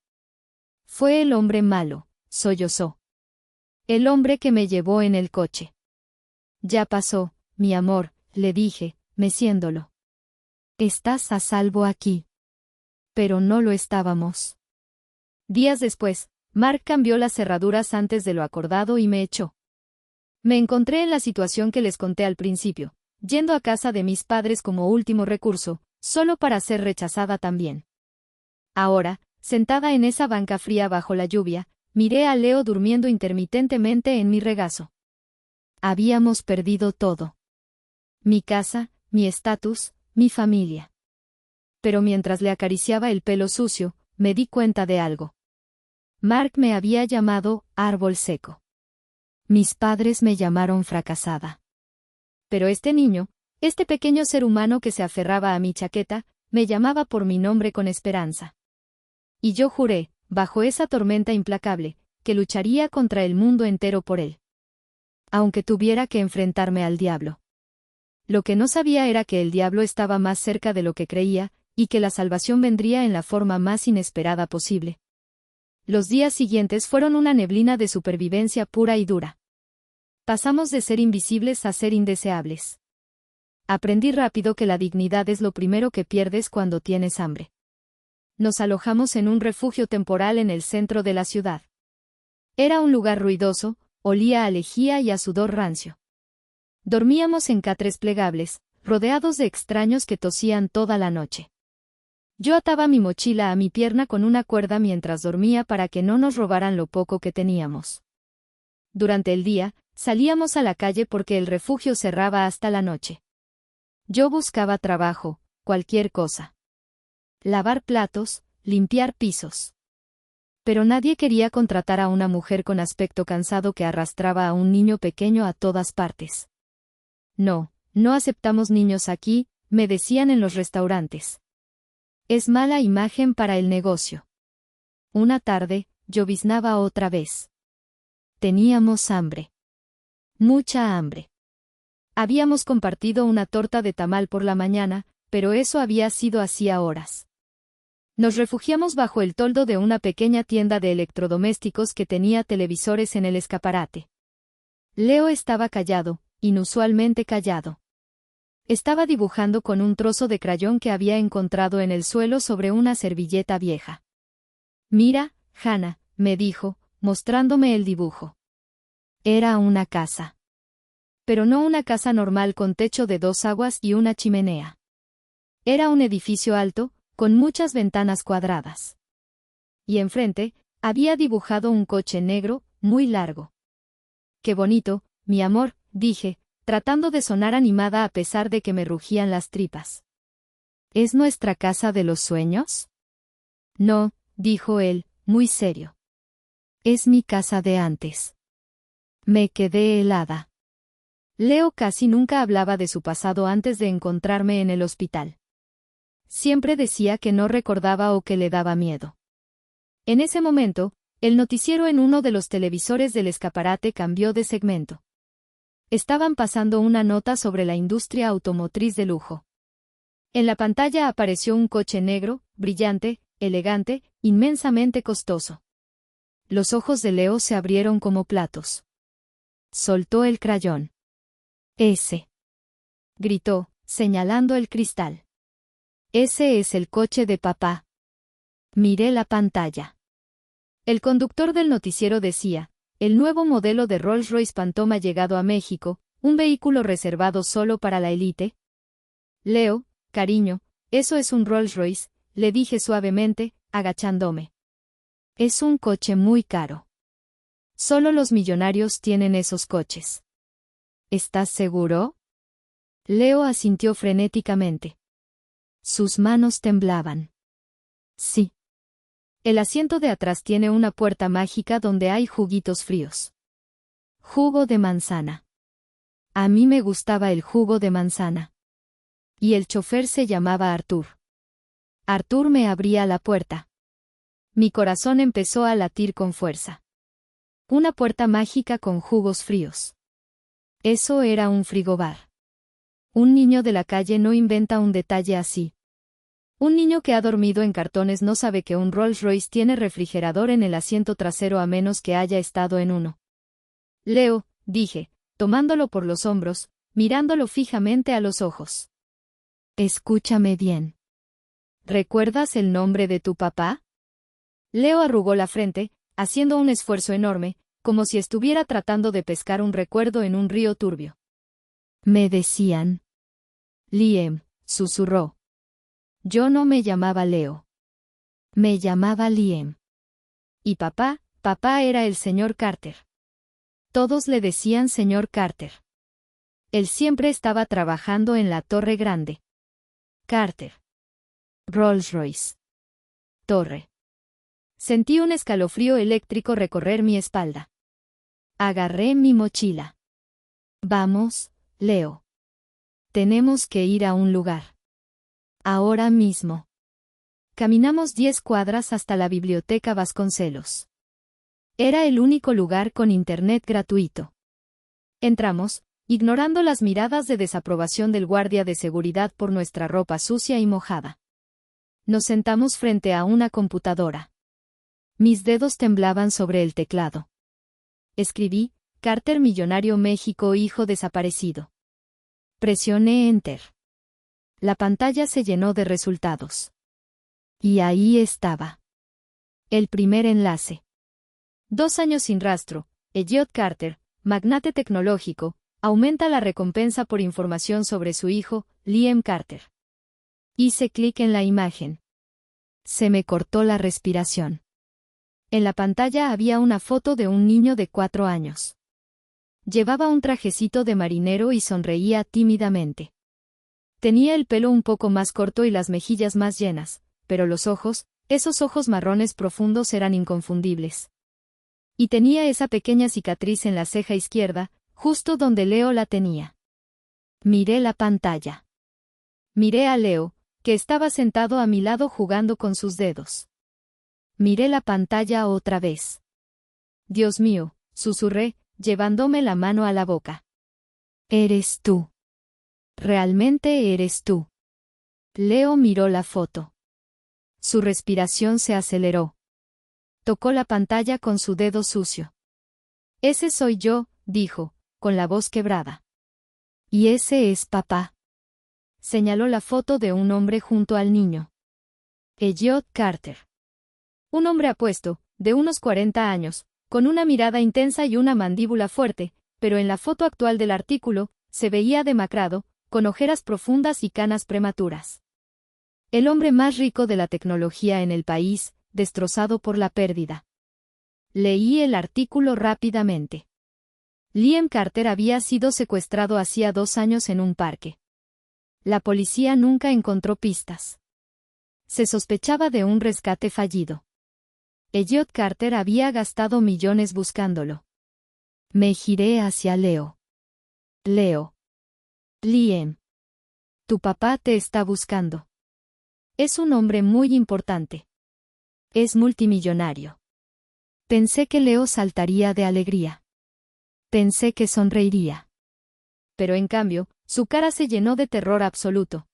Fue el hombre malo, sollozó. El hombre que me llevó en el coche. Ya pasó, mi amor, le dije, meciéndolo. Estás a salvo aquí. Pero no lo estábamos. Días después, Mark cambió las cerraduras antes de lo acordado y me echó. Me encontré en la situación que les conté al principio, yendo a casa de mis padres como último recurso, solo para ser rechazada también. Ahora, sentada en esa banca fría bajo la lluvia, miré a Leo durmiendo intermitentemente en mi regazo. Habíamos perdido todo. Mi casa, mi estatus, mi familia. Pero mientras le acariciaba el pelo sucio, me di cuenta de algo. Mark me había llamado árbol seco. Mis padres me llamaron fracasada. Pero este niño, este pequeño ser humano que se aferraba a mi chaqueta, me llamaba por mi nombre con esperanza. Y yo juré, bajo esa tormenta implacable, que lucharía contra el mundo entero por él. Aunque tuviera que enfrentarme al diablo. Lo que no sabía era que el diablo estaba más cerca de lo que creía, y que la salvación vendría en la forma más inesperada posible. Los días siguientes fueron una neblina de supervivencia pura y dura. Pasamos de ser invisibles a ser indeseables. Aprendí rápido que la dignidad es lo primero que pierdes cuando tienes hambre. Nos alojamos en un refugio temporal en el centro de la ciudad. Era un lugar ruidoso, olía a lejía y a sudor rancio. Dormíamos en catres plegables, rodeados de extraños que tosían toda la noche. Yo ataba mi mochila a mi pierna con una cuerda mientras dormía para que no nos robaran lo poco que teníamos. Durante el día, salíamos a la calle porque el refugio cerraba hasta la noche. Yo buscaba trabajo, cualquier cosa. Lavar platos, limpiar pisos. Pero nadie quería contratar a una mujer con aspecto cansado que arrastraba a un niño pequeño a todas partes. No, no aceptamos niños aquí, me decían en los restaurantes. Es mala imagen para el negocio. Una tarde, lloviznaba otra vez. Teníamos hambre. Mucha hambre. Habíamos compartido una torta de tamal por la mañana, pero eso había sido hacía horas. Nos refugiamos bajo el toldo de una pequeña tienda de electrodomésticos que tenía televisores en el escaparate. Leo estaba callado, inusualmente callado. Estaba dibujando con un trozo de crayón que había encontrado en el suelo sobre una servilleta vieja. Mira, Hannah, me dijo, mostrándome el dibujo. Era una casa. Pero no una casa normal con techo de 2 aguas y una chimenea. Era un edificio alto, con muchas ventanas cuadradas. Y enfrente, había dibujado un coche negro, muy largo. Qué bonito, mi amor, dije, tratando de sonar animada a pesar de que me rugían las tripas. ¿Es nuestra casa de los sueños? No, dijo él, muy serio. Es mi casa de antes. Me quedé helada. Leo casi nunca hablaba de su pasado antes de encontrarme en el hospital. Siempre decía que no recordaba o que le daba miedo. En ese momento, el noticiero en uno de los televisores del escaparate cambió de segmento. Estaban pasando una nota sobre la industria automotriz de lujo. En la pantalla apareció un coche negro, brillante, elegante, inmensamente costoso. Los ojos de Leo se abrieron como platos. Soltó el crayón. Ese. Gritó, señalando el cristal. Ese es el coche de papá. Miré la pantalla. El conductor del noticiero decía, el nuevo modelo de Rolls-Royce Phantom ha llegado a México, un vehículo reservado solo para la élite. Leo, cariño, eso es un Rolls-Royce, le dije suavemente, agachándome. Es un coche muy caro. Solo los millonarios tienen esos coches. ¿Estás seguro? Leo asintió frenéticamente. Sus manos temblaban. Sí. El asiento de atrás tiene una puerta mágica donde hay juguitos fríos. Jugo de manzana. A mí me gustaba el jugo de manzana. Y el chofer se llamaba Artur. Artur me abría la puerta. Mi corazón empezó a latir con fuerza. Una puerta mágica con jugos fríos. Eso era un frigobar. Un niño de la calle no inventa un detalle así. Un niño que ha dormido en cartones no sabe que un Rolls-Royce tiene refrigerador en el asiento trasero a menos que haya estado en uno. Leo, dije, tomándolo por los hombros, mirándolo fijamente a los ojos. Escúchame bien. ¿Recuerdas el nombre de tu papá? Leo arrugó la frente, haciendo un esfuerzo enorme, como si estuviera tratando de pescar un recuerdo en un río turbio. Me decían. Liam, susurró. Yo no me llamaba Leo. Me llamaba Liam. Y papá era el señor Carter. Todos le decían señor Carter. Él siempre estaba trabajando en la Torre Grande. Carter. Rolls-Royce. Torre. Sentí un escalofrío eléctrico recorrer mi espalda. Agarré mi mochila. Vamos, Leo. Tenemos que ir a un lugar. Ahora mismo. Caminamos 10 cuadras hasta la biblioteca Vasconcelos. Era el único lugar con internet gratuito. Entramos, ignorando las miradas de desaprobación del guardia de seguridad por nuestra ropa sucia y mojada. Nos sentamos frente a una computadora. Mis dedos temblaban sobre el teclado. Escribí, Carter Millonario México hijo desaparecido. Presioné Enter. La pantalla se llenó de resultados. Y ahí estaba. El primer enlace. 2 años sin rastro, Elliot Carter, magnate tecnológico, aumenta la recompensa por información sobre su hijo, Liam Carter. Hice clic en la imagen. Se me cortó la respiración. En la pantalla había una foto de un niño de 4 años. Llevaba un trajecito de marinero y sonreía tímidamente. Tenía el pelo un poco más corto y las mejillas más llenas, pero los ojos, esos ojos marrones profundos eran inconfundibles. Y tenía esa pequeña cicatriz en la ceja izquierda, justo donde Leo la tenía. Miré la pantalla. Miré a Leo, que estaba sentado a mi lado jugando con sus dedos. Miré la pantalla otra vez. Dios mío, susurré, llevándome la mano a la boca. Eres tú. Realmente eres tú. Leo miró la foto. Su respiración se aceleró. Tocó la pantalla con su dedo sucio. Ese soy yo, dijo, con la voz quebrada. Y ese es papá. Señaló la foto de un hombre junto al niño. Elliot Carter. Un hombre apuesto, de unos 40 años, con una mirada intensa y una mandíbula fuerte, pero en la foto actual del artículo, se veía demacrado, con ojeras profundas y canas prematuras. El hombre más rico de la tecnología en el país, destrozado por la pérdida. Leí el artículo rápidamente. Liam Carter había sido secuestrado hacía 2 años en un parque. La policía nunca encontró pistas. Se sospechaba de un rescate fallido. Elliot Carter había gastado millones buscándolo. Me giré hacia Leo. Leo. Liam. Tu papá te está buscando. Es un hombre muy importante. Es multimillonario. Pensé que Leo saltaría de alegría. Pensé que sonreiría. Pero en cambio, su cara se llenó de terror absoluto.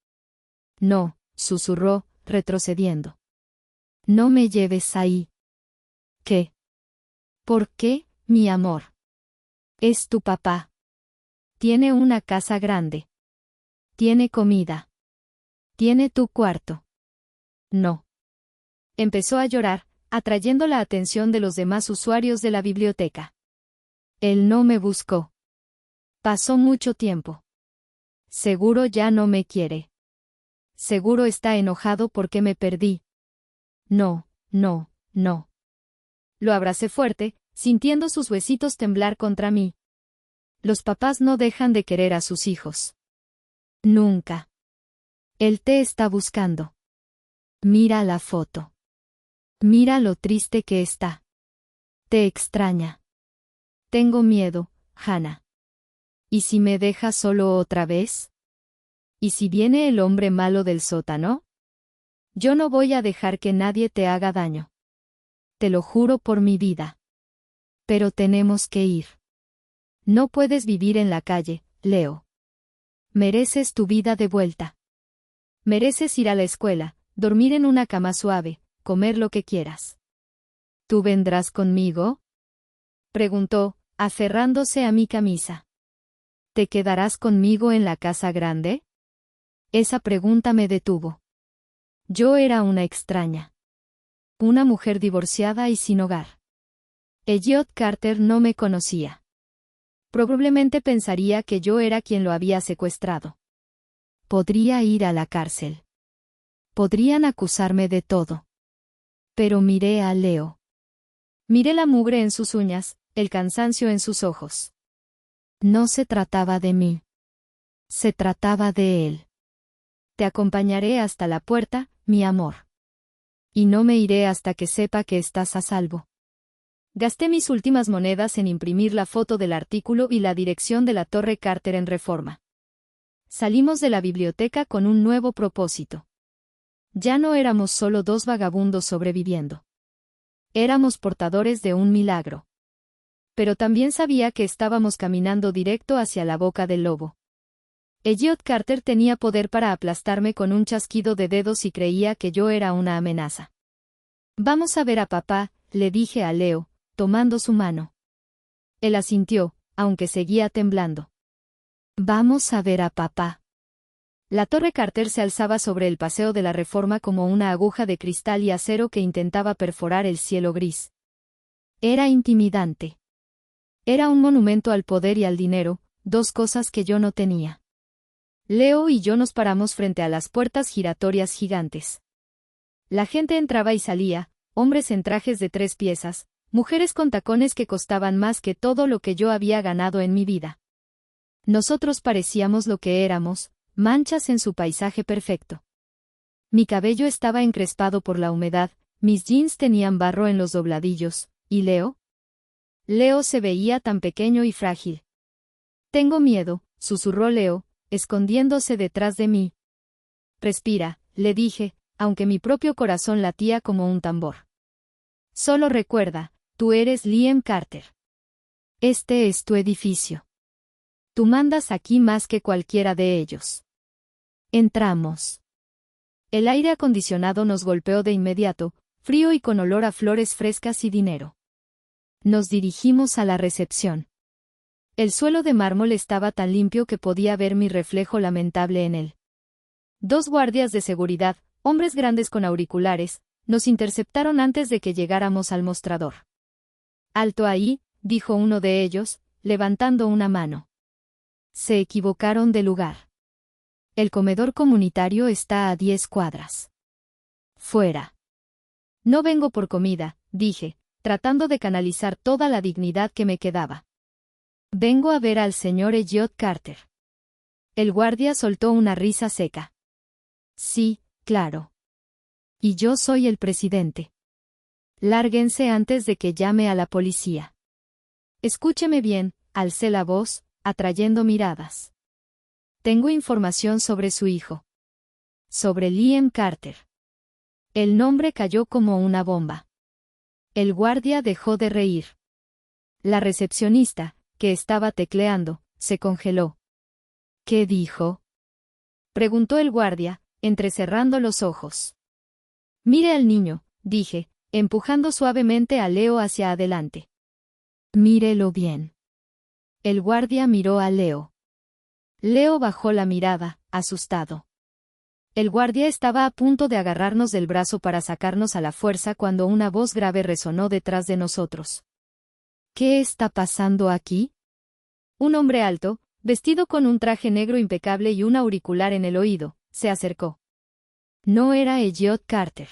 No, susurró, retrocediendo. No me lleves ahí. ¿Qué? ¿Por qué, mi amor? Es tu papá. Tiene una casa grande. Tiene comida. Tiene tu cuarto. No. Empezó a llorar, atrayendo la atención de los demás usuarios de la biblioteca. Él no me buscó. Pasó mucho tiempo. Seguro ya no me quiere. Seguro está enojado porque me perdí. No, no, no. Lo abracé fuerte, sintiendo sus huesitos temblar contra mí. Los papás no dejan de querer a sus hijos. Nunca. Él te está buscando. Mira la foto. Mira lo triste que está. Te extraña. Tengo miedo, Hannah. ¿Y si me dejas solo otra vez? ¿Y si viene el hombre malo del sótano? Yo no voy a dejar que nadie te haga daño. Te lo juro por mi vida. Pero tenemos que ir. No puedes vivir en la calle, Leo. Mereces tu vida de vuelta. Mereces ir a la escuela, dormir en una cama suave, comer lo que quieras. ¿Tú vendrás conmigo?, preguntó, aferrándose a mi camisa. ¿Te quedarás conmigo en la casa grande? Esa pregunta me detuvo. Yo era una extraña. Una mujer divorciada y sin hogar. Elliot Carter no me conocía. Probablemente pensaría que yo era quien lo había secuestrado. Podría ir a la cárcel. Podrían acusarme de todo. Pero miré a Leo. Miré la mugre en sus uñas, el cansancio en sus ojos. No se trataba de mí. Se trataba de él. Te acompañaré hasta la puerta, mi amor. Y no me iré hasta que sepa que estás a salvo. Gasté mis últimas monedas en imprimir la foto del artículo y la dirección de la Torre Carter en Reforma. Salimos de la biblioteca con un nuevo propósito. Ya no éramos solo dos vagabundos sobreviviendo. Éramos portadores de un milagro. Pero también sabía que estábamos caminando directo hacia la boca del lobo. Elliot Carter tenía poder para aplastarme con un chasquido de dedos y creía que yo era una amenaza. Vamos a ver a papá, le dije a Leo, tomando su mano. Él asintió, aunque seguía temblando. Vamos a ver a papá. La Torre Carter se alzaba sobre el paseo de la Reforma como una aguja de cristal y acero que intentaba perforar el cielo gris. Era intimidante. Era un monumento al poder y al dinero, dos cosas que yo no tenía. Leo y yo nos paramos frente a las puertas giratorias gigantes. La gente entraba y salía, hombres en trajes de 3 piezas, mujeres con tacones que costaban más que todo lo que yo había ganado en mi vida. Nosotros parecíamos lo que éramos, manchas en su paisaje perfecto. Mi cabello estaba encrespado por la humedad, mis jeans tenían barro en los dobladillos, ¿y Leo? Leo se veía tan pequeño y frágil. Tengo miedo, susurró Leo, escondiéndose detrás de mí. Respira, le dije, aunque mi propio corazón latía como un tambor. Solo recuerda, tú eres Liam Carter. Este es tu edificio. Tú mandas aquí más que cualquiera de ellos. Entramos. El aire acondicionado nos golpeó de inmediato, frío y con olor a flores frescas y dinero. Nos dirigimos a la recepción. El suelo de mármol estaba tan limpio que podía ver mi reflejo lamentable en él. 2 guardias de seguridad, hombres grandes con auriculares, nos interceptaron antes de que llegáramos al mostrador. «Alto ahí», dijo uno de ellos, levantando una mano. Se equivocaron de lugar. El comedor comunitario está a 10 cuadras. Fuera. No vengo por comida, dije, tratando de canalizar toda la dignidad que me quedaba. Vengo a ver al señor Elliot Carter. El guardia soltó una risa seca. Sí, claro. Y yo soy el presidente. Lárguense antes de que llame a la policía. Escúcheme bien, alcé la voz, atrayendo miradas. Tengo información sobre su hijo. Sobre Liam Carter. El nombre cayó como una bomba. El guardia dejó de reír. La recepcionista, que estaba tecleando, se congeló. ¿Qué dijo?, preguntó el guardia, entrecerrando los ojos. Mire al niño, dije, empujando suavemente a Leo hacia adelante. Mírelo bien. El guardia miró a Leo. Leo bajó la mirada, asustado. El guardia estaba a punto de agarrarnos del brazo para sacarnos a la fuerza cuando una voz grave resonó detrás de nosotros. ¿Qué está pasando aquí? Un hombre alto, vestido con un traje negro impecable y un auricular en el oído, se acercó. No era Elliot Carter.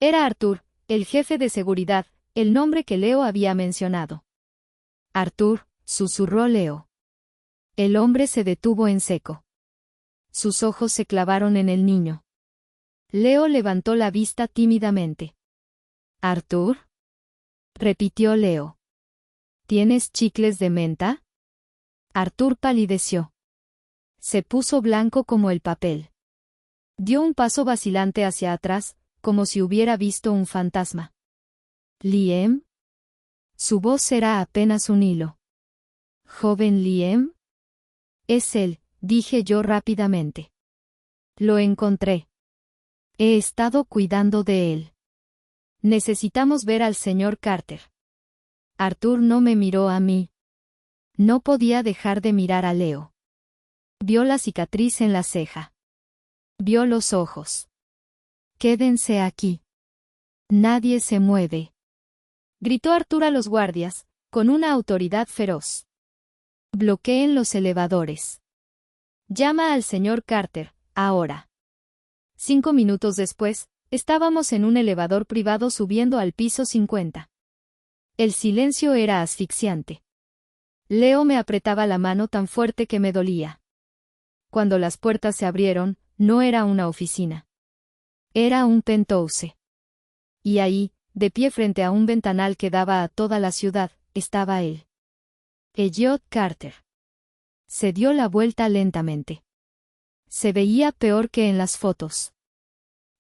Era Arthur, el jefe de seguridad, el nombre que Leo había mencionado. Arthur, susurró Leo. El hombre se detuvo en seco. Sus ojos se clavaron en el niño. Leo levantó la vista tímidamente. ¿Arthur?, repitió Leo. ¿Tienes chicles de menta? Arthur palideció. Se puso blanco como el papel. Dio un paso vacilante hacia atrás, como si hubiera visto un fantasma. ¿Liam? Su voz era apenas un hilo. ¿Joven Liam? Es él, dije yo rápidamente. Lo encontré. He estado cuidando de él. Necesitamos ver al señor Carter. Arthur no me miró a mí. No podía dejar de mirar a Leo. Vio la cicatriz en la ceja. Vio los ojos. Quédense aquí. Nadie se mueve. Gritó Arthur a los guardias, con una autoridad feroz. Bloqueen los elevadores. Llama al señor Carter, ahora. 5 minutos después, estábamos en un elevador privado subiendo al piso 50. El silencio era asfixiante. Leo me apretaba la mano tan fuerte que me dolía. Cuando las puertas se abrieron, no era una oficina. Era un penthouse. Y ahí, de pie frente a un ventanal que daba a toda la ciudad, estaba él. Elliot Carter. Se dio la vuelta lentamente. Se veía peor que en las fotos.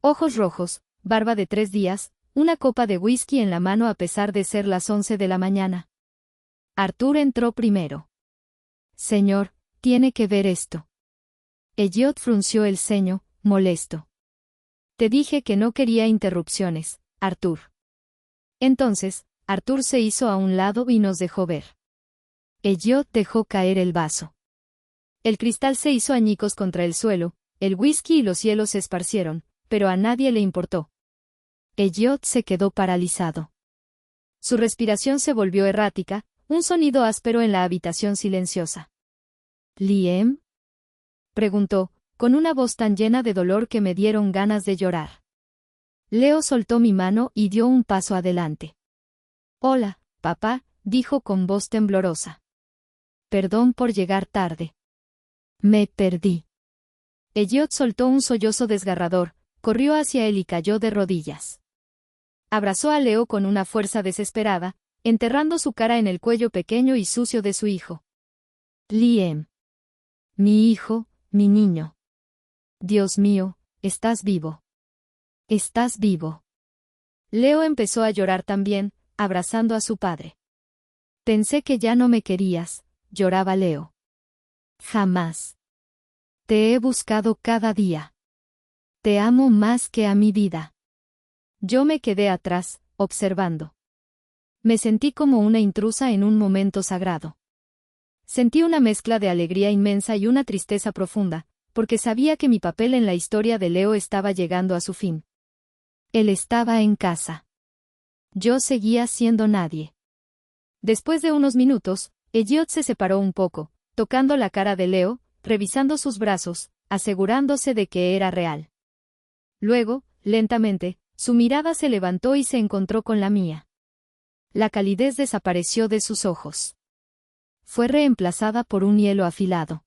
Ojos rojos, barba de 3 días, una copa de whisky en la mano a pesar de ser las 11 de la mañana. Arthur entró primero. Señor, tiene que ver esto. Elliot frunció el ceño, molesto. Te dije que no quería interrupciones, Arthur. Entonces, Arthur se hizo a un lado y nos dejó ver. Elliot dejó caer el vaso. El cristal se hizo añicos contra el suelo, el whisky y los hielos se esparcieron, pero a nadie le importó. Elliot se quedó paralizado. Su respiración se volvió errática, un sonido áspero en la habitación silenciosa. ¿Liam? Preguntó, con una voz tan llena de dolor que me dieron ganas de llorar. Leo soltó mi mano y dio un paso adelante. Hola, papá, dijo con voz temblorosa. Perdón por llegar tarde. Me perdí. Elliot soltó un sollozo desgarrador, corrió hacia él y cayó de rodillas. Abrazó a Leo con una fuerza desesperada, enterrando su cara en el cuello pequeño y sucio de su hijo. Liam. Mi hijo, mi niño. Dios mío, estás vivo. Estás vivo. Leo empezó a llorar también, abrazando a su padre. Pensé que ya no me querías, lloraba Leo. Jamás. Te he buscado cada día. Te amo más que a mi vida. Yo me quedé atrás, observando. Me sentí como una intrusa en un momento sagrado. Sentí una mezcla de alegría inmensa y una tristeza profunda, porque sabía que mi papel en la historia de Leo estaba llegando a su fin. Él estaba en casa. Yo seguía siendo nadie. Después de unos minutos, Elliot se separó un poco, tocando la cara de Leo, revisando sus brazos, asegurándose de que era real. Luego, lentamente, su mirada se levantó y se encontró con la mía. La calidez desapareció de sus ojos. Fue reemplazada por un hielo afilado.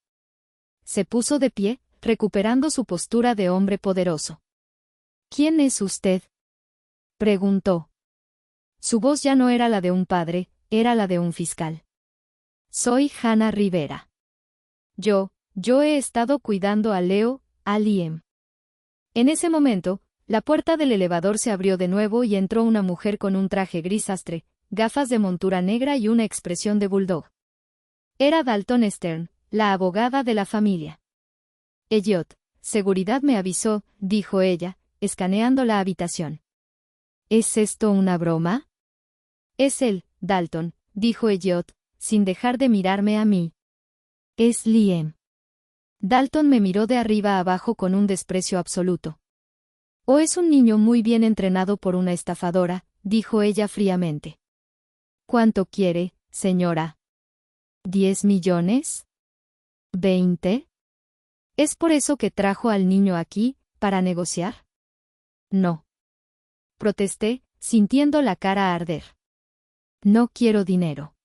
Se puso de pie, recuperando su postura de hombre poderoso. ¿Quién es usted?, preguntó. Su voz ya no era la de un padre, era la de un fiscal. Soy Hannah Rivera. Yo he estado cuidando a Leo, a Liam. En ese momento, la puerta del elevador se abrió de nuevo y entró una mujer con un traje grisastre, gafas de montura negra y una expresión de bulldog. Era Dalton Stern, la abogada de la familia. Elliot, seguridad me avisó, dijo ella, escaneando la habitación. ¿Es esto una broma? Es él, Dalton, dijo Elliot, sin dejar de mirarme a mí. Es Liam. Dalton me miró de arriba abajo con un desprecio absoluto. O es un niño muy bien entrenado por una estafadora, dijo ella fríamente. ¿Cuánto quiere, señora? ¿10 millones? ¿20? ¿Es por eso que trajo al niño aquí, para negociar? No. Protesté, sintiendo la cara arder. No quiero dinero.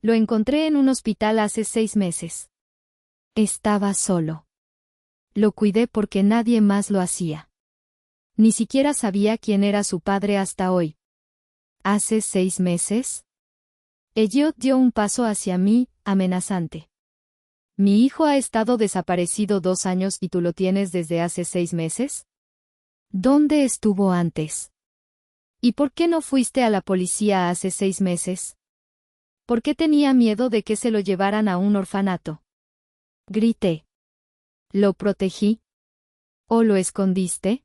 Lo encontré en un hospital hace 6 meses. Estaba solo. Lo cuidé porque nadie más lo hacía. Ni siquiera sabía quién era su padre hasta hoy. ¿Hace 6 meses? Elliot dio un paso hacia mí, amenazante. Mi hijo ha estado desaparecido 2 años y tú lo tienes desde hace 6 meses. ¿Dónde estuvo antes? ¿Y por qué no fuiste a la policía hace 6 meses? ¿Por qué tenía miedo de que se lo llevaran a un orfanato? Grité. ¿Lo protegí? ¿O lo escondiste?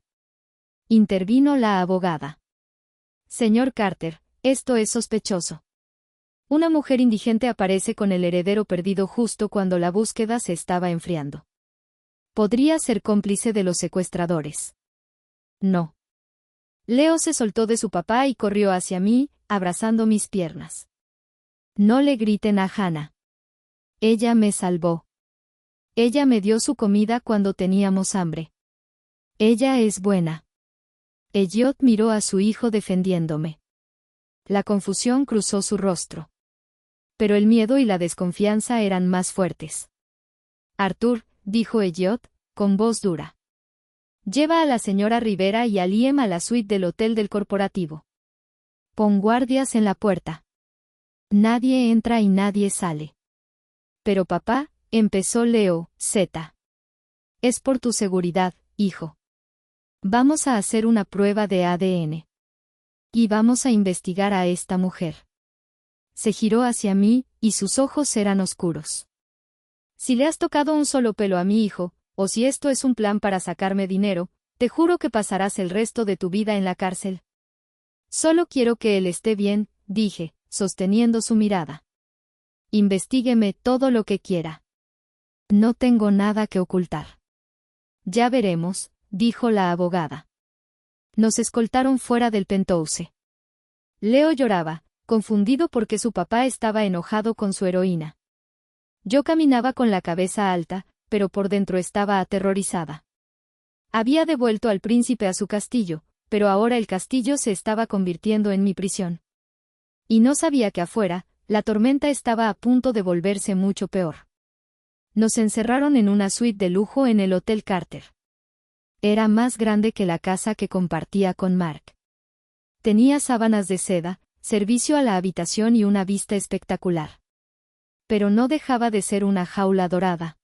Intervino la abogada. Señor Carter, esto es sospechoso. Una mujer indigente aparece con el heredero perdido justo cuando la búsqueda se estaba enfriando. Podría ser cómplice de los secuestradores. No. Leo se soltó de su papá y corrió hacia mí, abrazando mis piernas. No le griten a Hannah. Ella me salvó. Ella me dio su comida cuando teníamos hambre. Ella es buena. Elliot miró a su hijo defendiéndome. La confusión cruzó su rostro. Pero el miedo y la desconfianza eran más fuertes. Arthur, dijo Elliot, con voz dura. Lleva a la señora Rivera y a Liam a la suite del hotel del corporativo. Pon guardias en la puerta. Nadie entra y nadie sale. Pero papá, empezó Leo, Z. Es por tu seguridad, hijo. Vamos a hacer una prueba de ADN. Y vamos a investigar a esta mujer. Se giró hacia mí, y sus ojos eran oscuros. Si le has tocado un solo pelo a mi hijo, o si esto es un plan para sacarme dinero, te juro que pasarás el resto de tu vida en la cárcel. Solo quiero que él esté bien, dije, sosteniendo su mirada. Investígueme todo lo que quiera. No tengo nada que ocultar. Ya veremos, dijo la abogada. Nos escoltaron fuera del penthouse. Leo lloraba, confundido porque su papá estaba enojado con su heroína. Yo caminaba con la cabeza alta, pero por dentro estaba aterrorizada. Había devuelto al príncipe a su castillo, pero ahora el castillo se estaba convirtiendo en mi prisión. Y no sabía que afuera, la tormenta estaba a punto de volverse mucho peor. Nos encerraron en una suite de lujo en el Hotel Carter. Era más grande que la casa que compartía con Mark. Tenía sábanas de seda, servicio a la habitación y una vista espectacular. Pero no dejaba de ser una jaula dorada.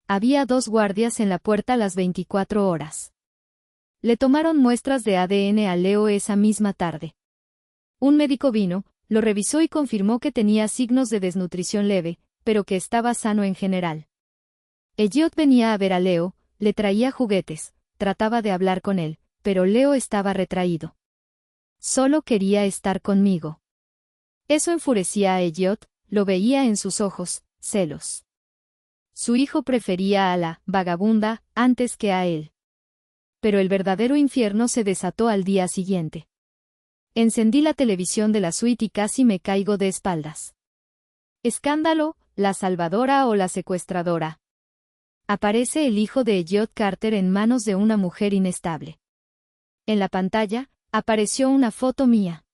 Había 2 guardias en la puerta las 24 horas. Le tomaron muestras de ADN a Leo esa misma tarde. Un médico vino, lo revisó y confirmó que tenía signos de desnutrición leve, pero que estaba sano en general. Elliot venía a ver a Leo, le traía juguetes, trataba de hablar con él, pero Leo estaba retraído. Solo quería estar conmigo. Eso enfurecía a Elliot, lo veía en sus ojos, celos. Su hijo prefería a la vagabunda antes que a él. Pero el verdadero infierno se desató al día siguiente. Encendí la televisión de la suite y casi me caigo de espaldas. Escándalo, la salvadora o la secuestradora. Aparece el hijo de Elliot Carter en manos de una mujer inestable. En la pantalla, apareció una foto mía.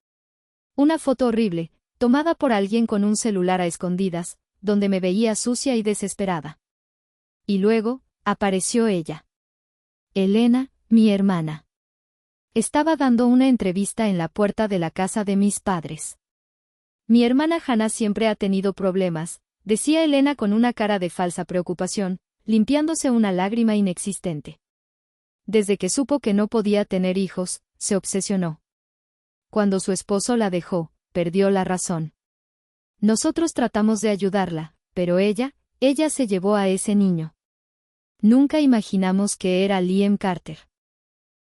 Una foto horrible, tomada por alguien con un celular a escondidas, donde me veía sucia y desesperada. Y luego, apareció ella. Elena, mi hermana. Estaba dando una entrevista en la puerta de la casa de mis padres. Mi hermana Hannah siempre ha tenido problemas, decía Elena con una cara de falsa preocupación, limpiándose una lágrima inexistente. Desde que supo que no podía tener hijos, se obsesionó. Cuando su esposo la dejó, perdió la razón. Nosotros tratamos de ayudarla, pero ella se llevó a ese niño. Nunca imaginamos que era Liam Carter.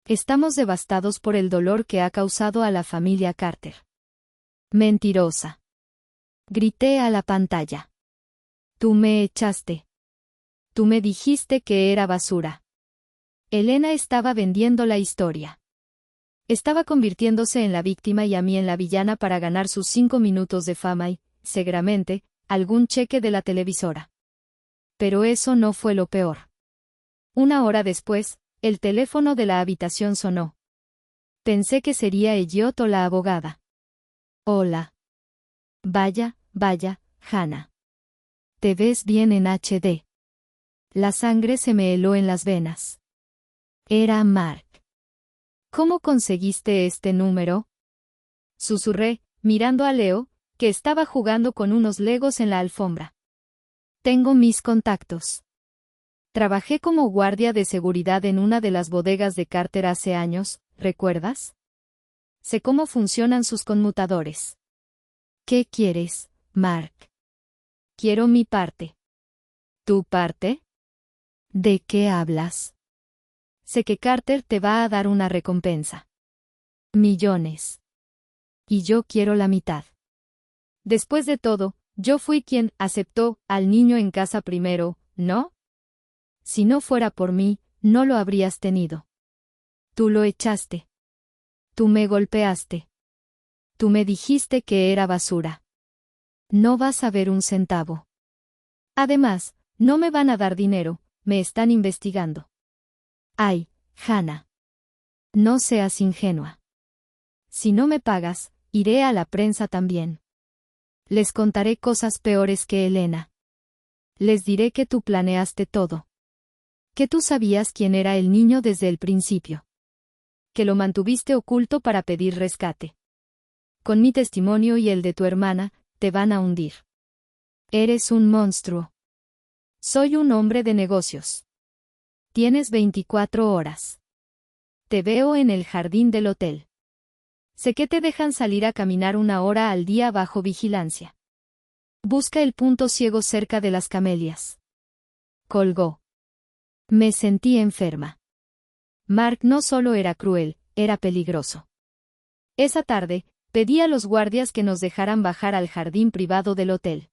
Estamos devastados por el dolor que ha causado a la familia Carter. Mentirosa. Grité a la pantalla. Tú me echaste. Tú me dijiste que era basura. Elena estaba vendiendo la historia. Estaba convirtiéndose en la víctima y a mí en la villana para ganar sus 5 minutos de fama y, seguramente, algún cheque de la televisora. Pero eso no fue lo peor. 1 hora después, el teléfono de la habitación sonó. Pensé que sería Elliot o la abogada. Hola. Vaya, Hannah. Te ves bien en HD. La sangre se me heló en las venas. Era Mark. ¿Cómo conseguiste este número? Susurré, mirando a Leo, que estaba jugando con unos legos en la alfombra. Tengo mis contactos. Trabajé como guardia de seguridad en una de las bodegas de Carter hace años, ¿recuerdas? Sé cómo funcionan sus conmutadores. ¿Qué quieres? Mark. Quiero mi parte. ¿Tu parte? ¿De qué hablas? Sé que Carter te va a dar una recompensa. Millones. Y yo quiero la mitad. Después de todo, yo fui quien aceptó al niño en casa primero, ¿no? Si no fuera por mí, no lo habrías tenido. Tú lo echaste. Tú me golpeaste. Tú me dijiste que era basura. No vas a ver un centavo. Además, no me van a dar dinero, me están investigando. Ay, Hannah. No seas ingenua. Si no me pagas, iré a la prensa también. Les contaré cosas peores que Elena. Les diré que tú planeaste todo. Que tú sabías quién era el niño desde el principio. Que lo mantuviste oculto para pedir rescate. Con mi testimonio y el de tu hermana, te van a hundir. Eres un monstruo. Soy un hombre de negocios. Tienes 24 horas. Te veo en el jardín del hotel. Sé que te dejan salir a caminar 1 hora al día bajo vigilancia. Busca el punto ciego cerca de las camelias. Colgó. Me sentí enferma. Mark no solo era cruel, era peligroso. Esa tarde, pedí a los guardias que nos dejaran bajar al jardín privado del hotel.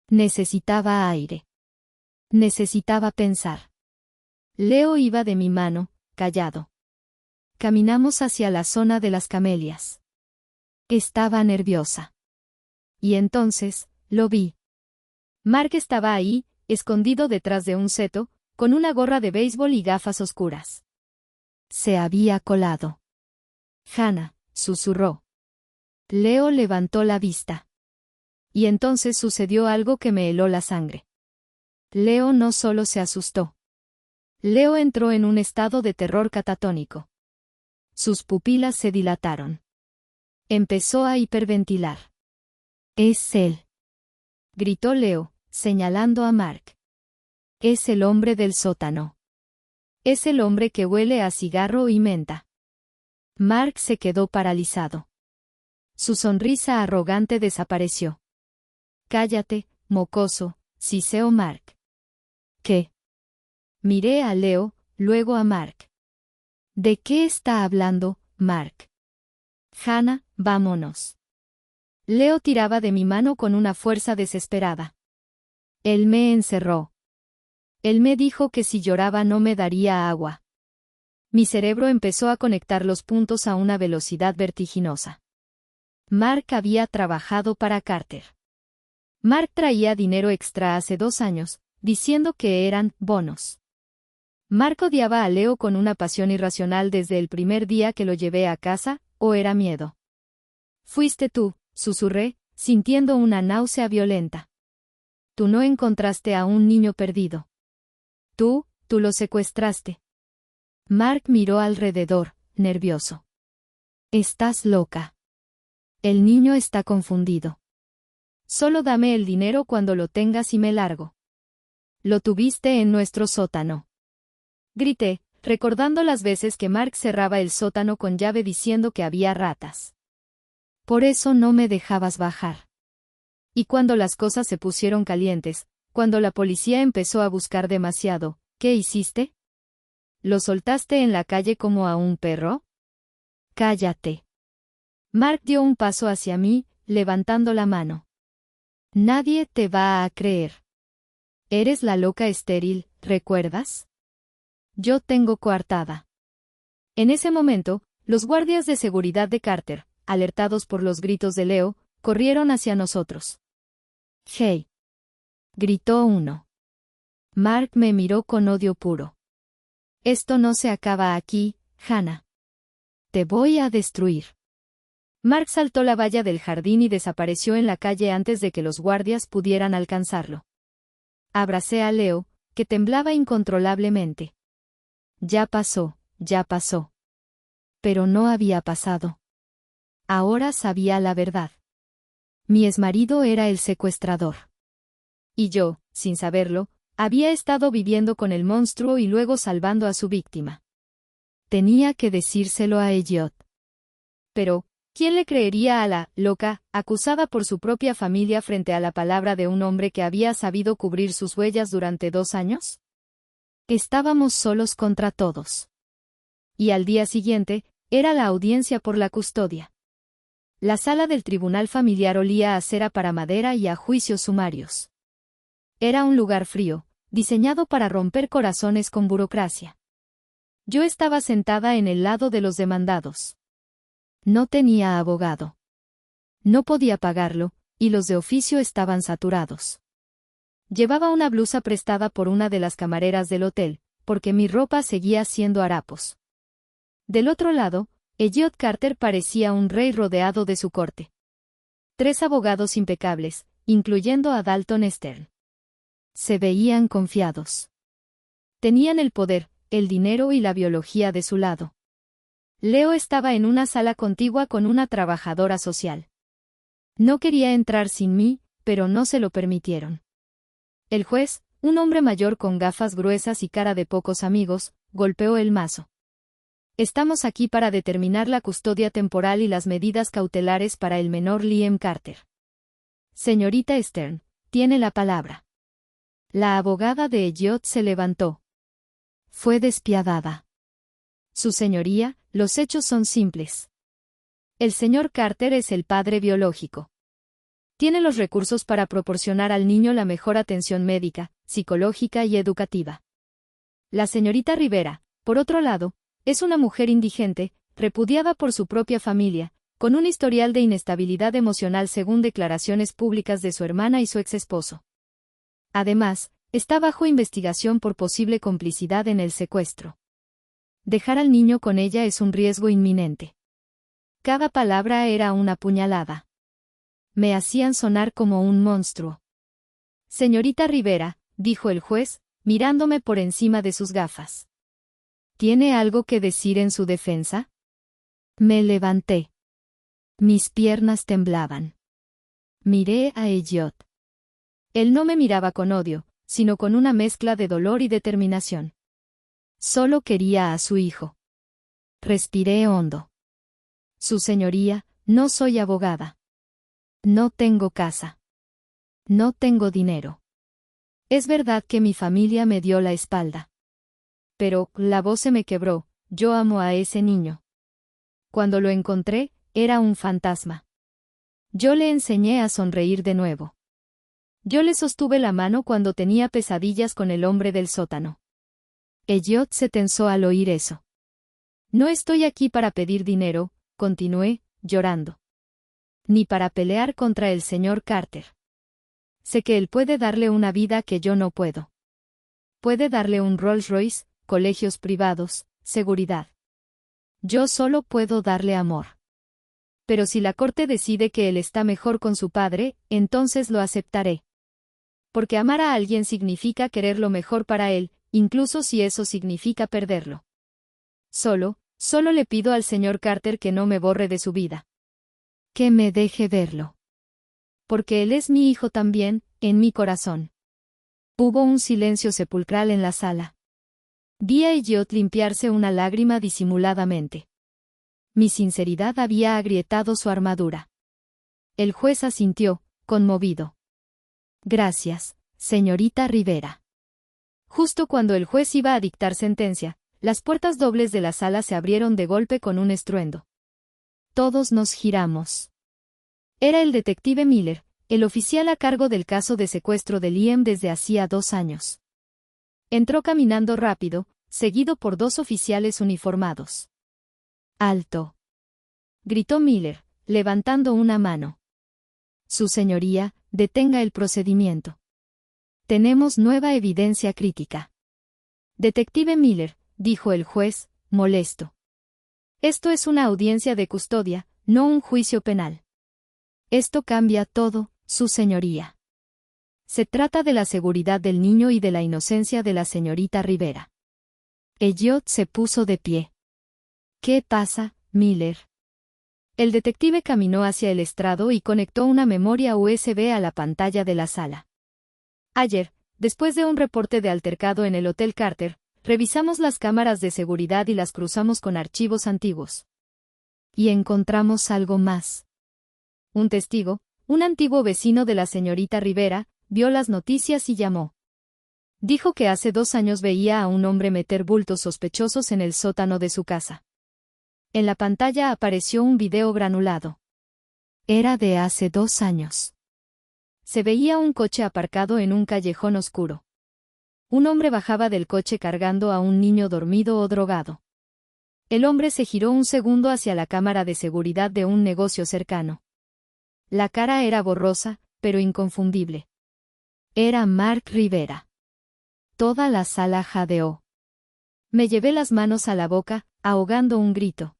Necesitaba aire. Necesitaba pensar. Leo iba de mi mano, callado. Caminamos hacia la zona de las camelias. Estaba nerviosa. Y entonces, lo vi. Mark estaba ahí, escondido detrás de un seto, con una gorra de béisbol y gafas oscuras. Se había colado. Hannah, susurró. Leo levantó la vista. Y entonces sucedió algo que me heló la sangre. Leo no solo se asustó. Leo entró en un estado de terror catatónico. Sus pupilas se dilataron. Empezó a hiperventilar. Es él. Gritó Leo, señalando a Mark. Es el hombre del sótano. Es el hombre que huele a cigarro y menta. Mark se quedó paralizado. Su sonrisa arrogante desapareció. Cállate, mocoso, siseó Mark. ¿Qué? Miré a Leo, luego a Mark. ¿De qué está hablando, Mark? Hannah, vámonos. Leo tiraba de mi mano con una fuerza desesperada. Él me encerró. Él me dijo que si lloraba no me daría agua. Mi cerebro empezó a conectar los puntos a una velocidad vertiginosa. Mark había trabajado para Carter. Mark traía dinero extra hace 2 años, diciendo que eran bonos. Mark odiaba a Leo con una pasión irracional desde el primer día que lo llevé a casa, ¿o era miedo? Fuiste tú, susurré, sintiendo una náusea violenta. Tú no encontraste a un niño perdido. Tú lo secuestraste. Mark miró alrededor, nervioso. Estás loca. El niño está confundido. Solo dame el dinero cuando lo tengas y me largo. Lo tuviste en nuestro sótano. Grité, recordando las veces que Mark cerraba el sótano con llave diciendo que había ratas. Por eso no me dejabas bajar. Y cuando las cosas se pusieron calientes, cuando la policía empezó a buscar demasiado, ¿qué hiciste? ¿Lo soltaste en la calle como a un perro? Cállate. Mark dio un paso hacia mí, levantando la mano. Nadie te va a creer. Eres la loca estéril, ¿recuerdas? Yo tengo coartada. En ese momento, los guardias de seguridad de Carter, alertados por los gritos de Leo, corrieron hacia nosotros. «Hey», gritó uno. Mark me miró con odio puro. Esto no se acaba aquí, Hannah. Te voy a destruir. Mark saltó la valla del jardín y desapareció en la calle antes de que los guardias pudieran alcanzarlo. Abracé a Leo, que temblaba incontrolablemente. Ya pasó, ya pasó. Pero no había pasado. Ahora sabía la verdad. Mi exmarido era el secuestrador. Y yo, sin saberlo, había estado viviendo con el monstruo y luego salvando a su víctima. Tenía que decírselo a Elliot. Pero, ¿Quién le creería a la loca, acusada por su propia familia frente a la palabra de un hombre que había sabido cubrir sus huellas durante 2 años? Estábamos solos contra todos. Y al día siguiente, era la audiencia por la custodia. La sala del tribunal familiar olía a cera para madera y a juicios sumarios. Era un lugar frío, diseñado para romper corazones con burocracia. Yo estaba sentada en el lado de los demandados. No tenía abogado. No podía pagarlo, y los de oficio estaban saturados. Llevaba una blusa prestada por una de las camareras del hotel, porque mi ropa seguía siendo harapos. Del otro lado, Elliot Carter parecía un rey rodeado de su corte. 3 abogados impecables, incluyendo a Dalton Stern. Se veían confiados. Tenían el poder, el dinero y la biología de su lado. Leo estaba en una sala contigua con una trabajadora social. No quería entrar sin mí, pero no se lo permitieron. El juez, un hombre mayor con gafas gruesas y cara de pocos amigos, golpeó el mazo. Estamos aquí para determinar la custodia temporal y las medidas cautelares para el menor Liam Carter. Señorita Stern, tiene la palabra. La abogada de Elliot se levantó. Fue despiadada. Su señoría, los hechos son simples. El señor Carter es el padre biológico. Tiene los recursos para proporcionar al niño la mejor atención médica, psicológica y educativa. La señorita Rivera, por otro lado, es una mujer indigente, repudiada por su propia familia, con un historial de inestabilidad emocional según declaraciones públicas de su hermana y su exesposo. Además, está bajo investigación por posible complicidad en el secuestro. Dejar al niño con ella es un riesgo inminente. Cada palabra era una puñalada. Me hacían sonar como un monstruo. Señorita Rivera, dijo el juez, mirándome por encima de sus gafas. ¿Tiene algo que decir en su defensa? Me levanté. Mis piernas temblaban. Miré a Elliot. Él no me miraba con odio, sino con una mezcla de dolor y determinación. Solo quería a su hijo. Respiré hondo. Su señoría, no soy abogada. No tengo casa. No tengo dinero. Es verdad que mi familia me dio la espalda. Pero, la voz se me quebró, yo amo a ese niño. Cuando lo encontré, era un fantasma. Yo le enseñé a sonreír de nuevo. Yo le sostuve la mano cuando tenía pesadillas con el hombre del sótano. Elliot se tensó al oír eso. No estoy aquí para pedir dinero, continué, llorando. Ni para pelear contra el señor Carter. Sé que él puede darle una vida que yo no puedo. Puede darle un Rolls Royce, colegios privados, seguridad. Yo solo puedo darle amor. Pero si la corte decide que él está mejor con su padre, entonces lo aceptaré. Porque amar a alguien significa querer lo mejor para él, incluso si eso significa perderlo. Solo le pido al señor Carter que no me borre de su vida. Que me deje verlo. Porque él es mi hijo también, en mi corazón. Hubo un silencio sepulcral en la sala. Vi a Elliot limpiarse una lágrima disimuladamente. Mi sinceridad había agrietado su armadura. El juez asintió, conmovido. Gracias, señorita Rivera. Justo cuando el juez iba a dictar sentencia, las puertas dobles de la sala se abrieron de golpe con un estruendo. Todos nos giramos. Era el detective Miller, el oficial a cargo del caso de secuestro de Liam desde hacía 2 años. Entró caminando rápido, seguido por 2 oficiales uniformados. ¡Alto!, gritó Miller, levantando una mano. Su señoría, detenga el procedimiento. Tenemos nueva evidencia crítica. Detective Miller, dijo el juez, molesto. Esto es una audiencia de custodia, no un juicio penal. Esto cambia todo, su señoría. Se trata de la seguridad del niño y de la inocencia de la señorita Rivera. Elliot se puso de pie. ¿Qué pasa, Miller? El detective caminó hacia el estrado y conectó una memoria USB a la pantalla de la sala. Ayer, después de un reporte de altercado en el Hotel Carter, revisamos las cámaras de seguridad y las cruzamos con archivos antiguos. Y encontramos algo más. Un testigo, un antiguo vecino de la señorita Rivera, vio las noticias y llamó. Dijo que hace 2 años veía a un hombre meter bultos sospechosos en el sótano de su casa. En la pantalla apareció un video granulado. Era de hace 2 años. Se veía un coche aparcado en un callejón oscuro. Un hombre bajaba del coche cargando a un niño dormido o drogado. El hombre se giró un segundo hacia la cámara de seguridad de un negocio cercano. La cara era borrosa, pero inconfundible. Era Mark Rivera. Toda la sala jadeó. Me llevé las manos a la boca, ahogando un grito.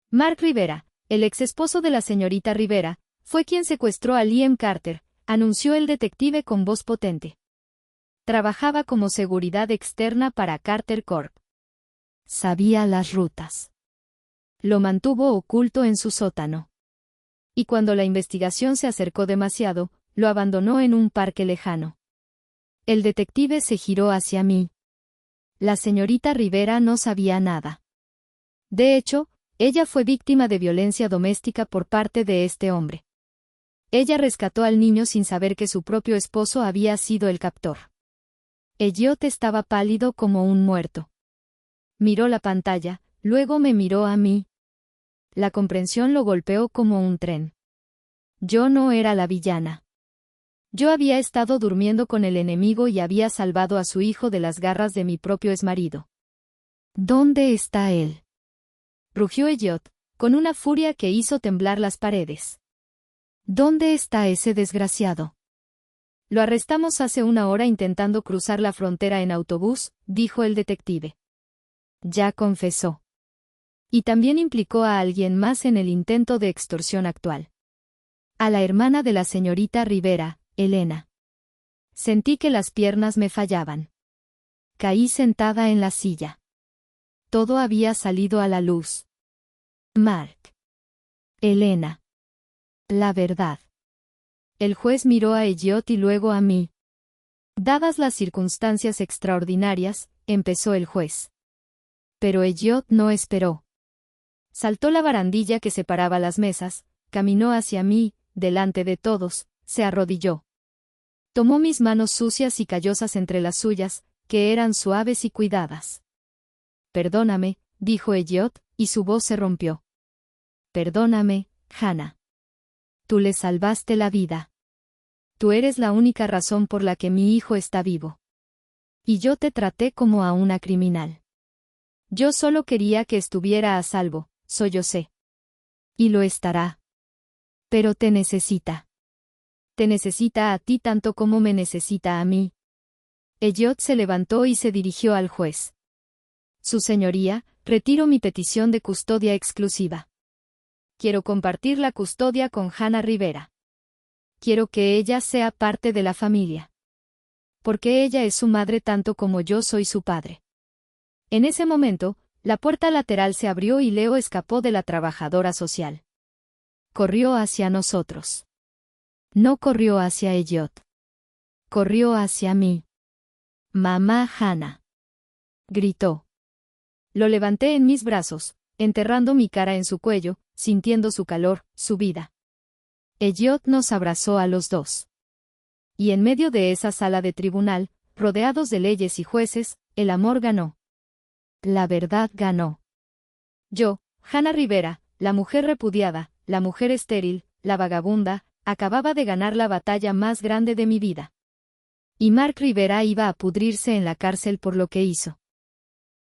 Mark Rivera, el ex esposo de la señorita Rivera, fue quien secuestró a Liam Carter, anunció el detective con voz potente. Trabajaba como seguridad externa para Carter Corp. Sabía las rutas. Lo mantuvo oculto en su sótano. Y cuando la investigación se acercó demasiado, lo abandonó en un parque lejano. El detective se giró hacia mí. La señorita Rivera no sabía nada. De hecho, ella fue víctima de violencia doméstica por parte de este hombre. Ella rescató al niño sin saber que su propio esposo había sido el captor. Elliot estaba pálido como un muerto. Miró la pantalla, luego me miró a mí. La comprensión lo golpeó como un tren. Yo no era la villana. Yo había estado durmiendo con el enemigo y había salvado a su hijo de las garras de mi propio exmarido. ¿Dónde está él?, rugió Elliot, con una furia que hizo temblar las paredes. ¿Dónde está ese desgraciado? Lo arrestamos hace 1 hora intentando cruzar la frontera en autobús, dijo el detective. Ya confesó. Y también implicó a alguien más en el intento de extorsión actual. A la hermana de la señorita Rivera, Elena. Sentí que las piernas me fallaban. Caí sentada en la silla. Todo había salido a la luz. Mark. Elena. La verdad. El juez miró a Elliot y luego a mí. Dadas las circunstancias extraordinarias, empezó el juez. Pero Elliot no esperó. Saltó la barandilla que separaba las mesas, caminó hacia mí, delante de todos, se arrodilló. Tomó mis manos sucias y callosas entre las suyas, que eran suaves y cuidadas. Perdóname, dijo Elliot, y su voz se rompió. Perdóname, Hannah. Tú le salvaste la vida. Tú eres la única razón por la que mi hijo está vivo. Y yo te traté como a una criminal. Yo solo quería que estuviera a salvo, sollocé. Y lo estará. Pero te necesita. Te necesita a ti tanto como me necesita a mí. Elliot se levantó y se dirigió al juez. Su señoría, retiro mi petición de custodia exclusiva. Quiero compartir la custodia con Hannah Rivera. Quiero que ella sea parte de la familia. Porque ella es su madre tanto como yo soy su padre. En ese momento, la puerta lateral se abrió y Leo escapó de la trabajadora social. Corrió hacia nosotros. No corrió hacia Elliot. Corrió hacia mí. Mamá Hannah. Gritó. Lo levanté en mis brazos, enterrando mi cara en su cuello, sintiendo su calor, su vida. Elliot nos abrazó a los dos. Y en medio de esa sala de tribunal, rodeados de leyes y jueces, el amor ganó. La verdad ganó. Yo, Hannah Rivera, la mujer repudiada, la mujer estéril, la vagabunda, acababa de ganar la batalla más grande de mi vida. Y Mark Rivera iba a pudrirse en la cárcel por lo que hizo.